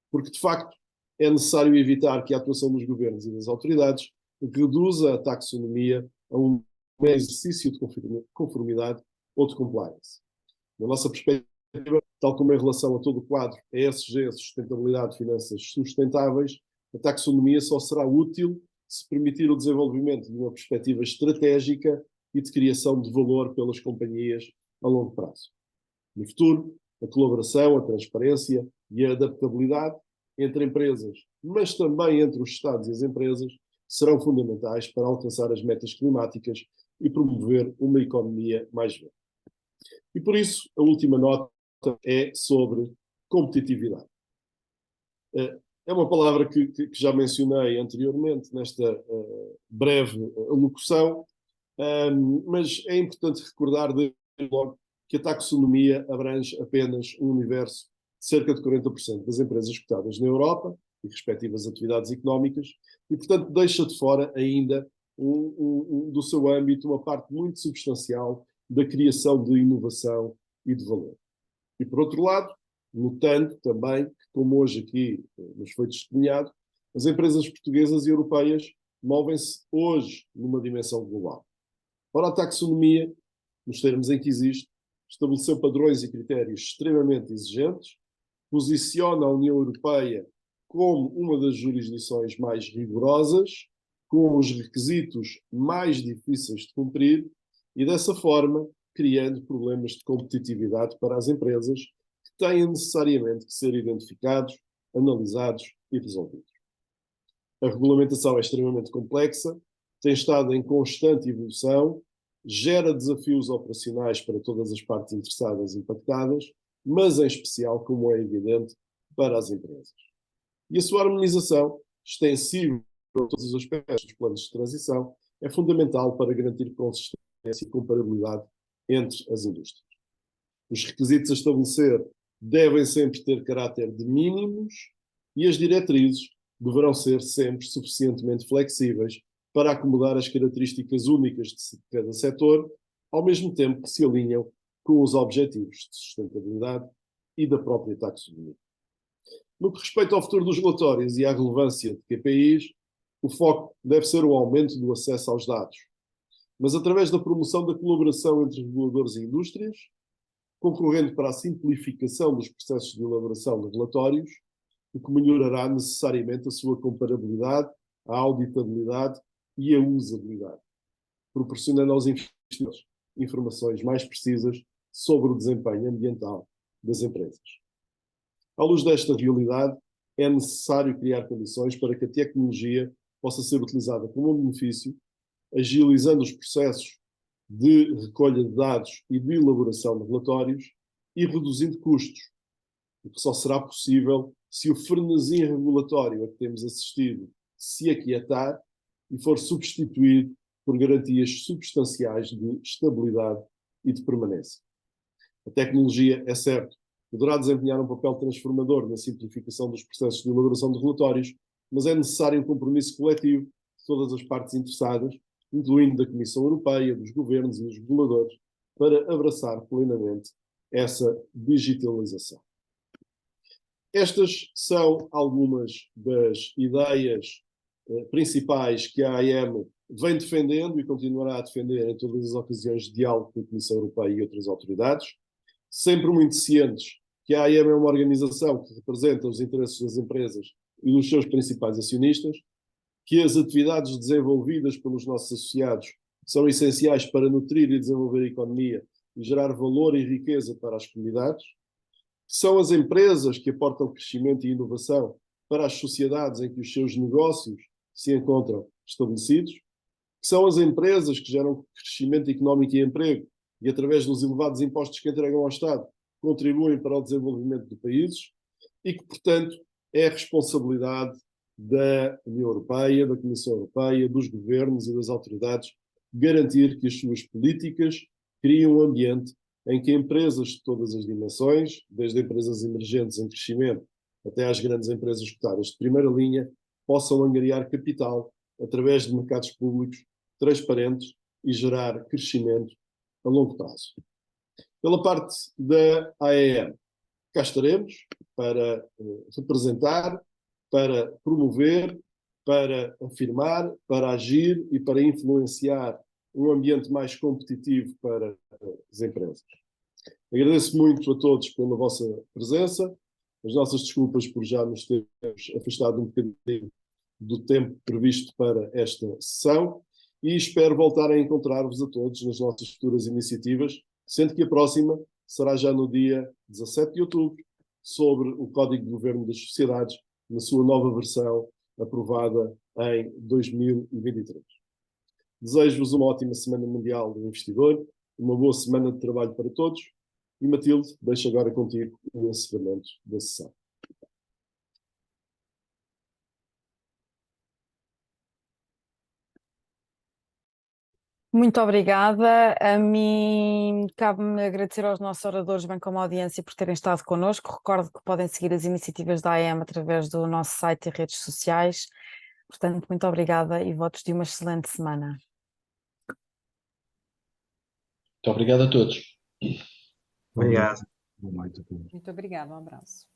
Porque, de facto, é necessário evitar que a atuação dos governos e das autoridades reduza a taxonomia a um exercício de conformidade ou de compliance. Na nossa perspectiva, tal como em relação a todo o quadro ESG, sustentabilidade, finanças sustentáveis, a taxonomia só será útil se permitir o desenvolvimento de uma perspectiva estratégica e de criação de valor pelas companhias a longo prazo. No futuro, a colaboração, a transparência e a adaptabilidade entre empresas, mas também entre os Estados e as empresas, serão fundamentais para alcançar as metas climáticas e promover uma economia mais verde. E por isso, a última nota é sobre competitividade. É uma palavra que já mencionei anteriormente nesta breve alocução, mas é importante recordar de logo que a taxonomia abrange apenas um universo de cerca de 40% das empresas cotadas na Europa e respectivas atividades económicas e, portanto, deixa de fora ainda do seu âmbito uma parte muito substancial da criação de inovação e de valor. E, por outro lado, notando também que, como hoje aqui nos foi testemunhado, as empresas portuguesas e europeias movem-se hoje numa dimensão global. Ora, a taxonomia, nos termos em que existe, estabeleceu padrões e critérios extremamente exigentes, posiciona a União Europeia como uma das jurisdições mais rigorosas, com os requisitos mais difíceis de cumprir e, dessa forma, criando problemas de competitividade para as empresas que têm necessariamente que ser identificados, analisados e resolvidos. A regulamentação é extremamente complexa, tem estado em constante evolução, gera desafios operacionais para todas as partes interessadas e impactadas, mas em especial, como é evidente, para as empresas. E a sua harmonização, extensível para todos os aspectos dos planos de transição, é fundamental para garantir consistência e comparabilidade entre as indústrias. Os requisitos a estabelecer devem sempre ter caráter de mínimos e as diretrizes deverão ser sempre suficientemente flexíveis para acomodar as características únicas de cada setor, ao mesmo tempo que se alinham com os objetivos de sustentabilidade e da própria taxonomia. No que respeita ao futuro dos relatórios e à relevância de KPIs, o foco deve ser o aumento do acesso aos dados, mas através da promoção da colaboração entre reguladores e indústrias, concorrendo para a simplificação dos processos de elaboração de relatórios, o que melhorará necessariamente a sua comparabilidade, a auditabilidade e a usabilidade, proporcionando aos investidores informações mais precisas sobre o desempenho ambiental das empresas. À luz desta realidade, é necessário criar condições para que a tecnologia possa ser utilizada como um benefício, agilizando os processos de recolha de dados e de elaboração de relatórios e reduzindo custos, o que só será possível se o frenesim regulatório a que temos assistido se aquietar e for substituído por garantias substanciais de estabilidade e de permanência. A tecnologia, é certo, poderá desempenhar um papel transformador na simplificação dos processos de elaboração de relatórios, mas é necessário um compromisso coletivo de todas as partes interessadas, incluindo da Comissão Europeia, dos governos e dos reguladores, para abraçar plenamente essa digitalização. Estas são algumas das ideias principais que a AEM vem defendendo e continuará a defender em todas as ocasiões de diálogo com a Comissão Europeia e outras autoridades, sempre muito cientes que a AEM é uma organização que representa os interesses das empresas e dos seus principais acionistas, que as atividades desenvolvidas pelos nossos associados são essenciais para nutrir e desenvolver a economia e gerar valor e riqueza para as comunidades, que são as empresas que aportam crescimento e inovação para as sociedades em que os seus negócios se encontram estabelecidos, que são as empresas que geram crescimento económico e emprego e, através dos elevados impostos que entregam ao Estado, contribuem para o desenvolvimento do país e que, portanto, é a responsabilidade da União Europeia, da Comissão Europeia, dos governos e das autoridades garantir que as suas políticas criem um ambiente em que empresas de todas as dimensões, desde empresas emergentes em crescimento até às grandes empresas cotadas de primeira linha, possam angariar capital através de mercados públicos transparentes e gerar crescimento a longo prazo. Pela parte da AEM, cá estaremos para representar, para promover, para afirmar, para agir e para influenciar um ambiente mais competitivo para as empresas. Agradeço muito a todos pela vossa presença, as nossas desculpas por já nos termos afastado um bocadinho do tempo previsto para esta sessão e espero voltar a encontrar-vos a todos nas nossas futuras iniciativas, sendo que a próxima será já no dia 17 de outubro, sobre o Código de Governo das Sociedades, na sua nova versão, aprovada em 2023. Desejo-vos uma ótima Semana Mundial do Investidor, uma boa semana de trabalho para todos e, Matilde, deixo agora contigo o encerramento da sessão. Muito obrigada. A mim cabe-me agradecer aos nossos oradores, bem como à audiência, por terem estado connosco. Recordo que podem seguir as iniciativas da AEM através do nosso site e redes sociais. Portanto, muito obrigada e votos de uma excelente semana. Muito obrigado a todos. Obrigado. Boa noite a todos. Muito obrigada, um abraço.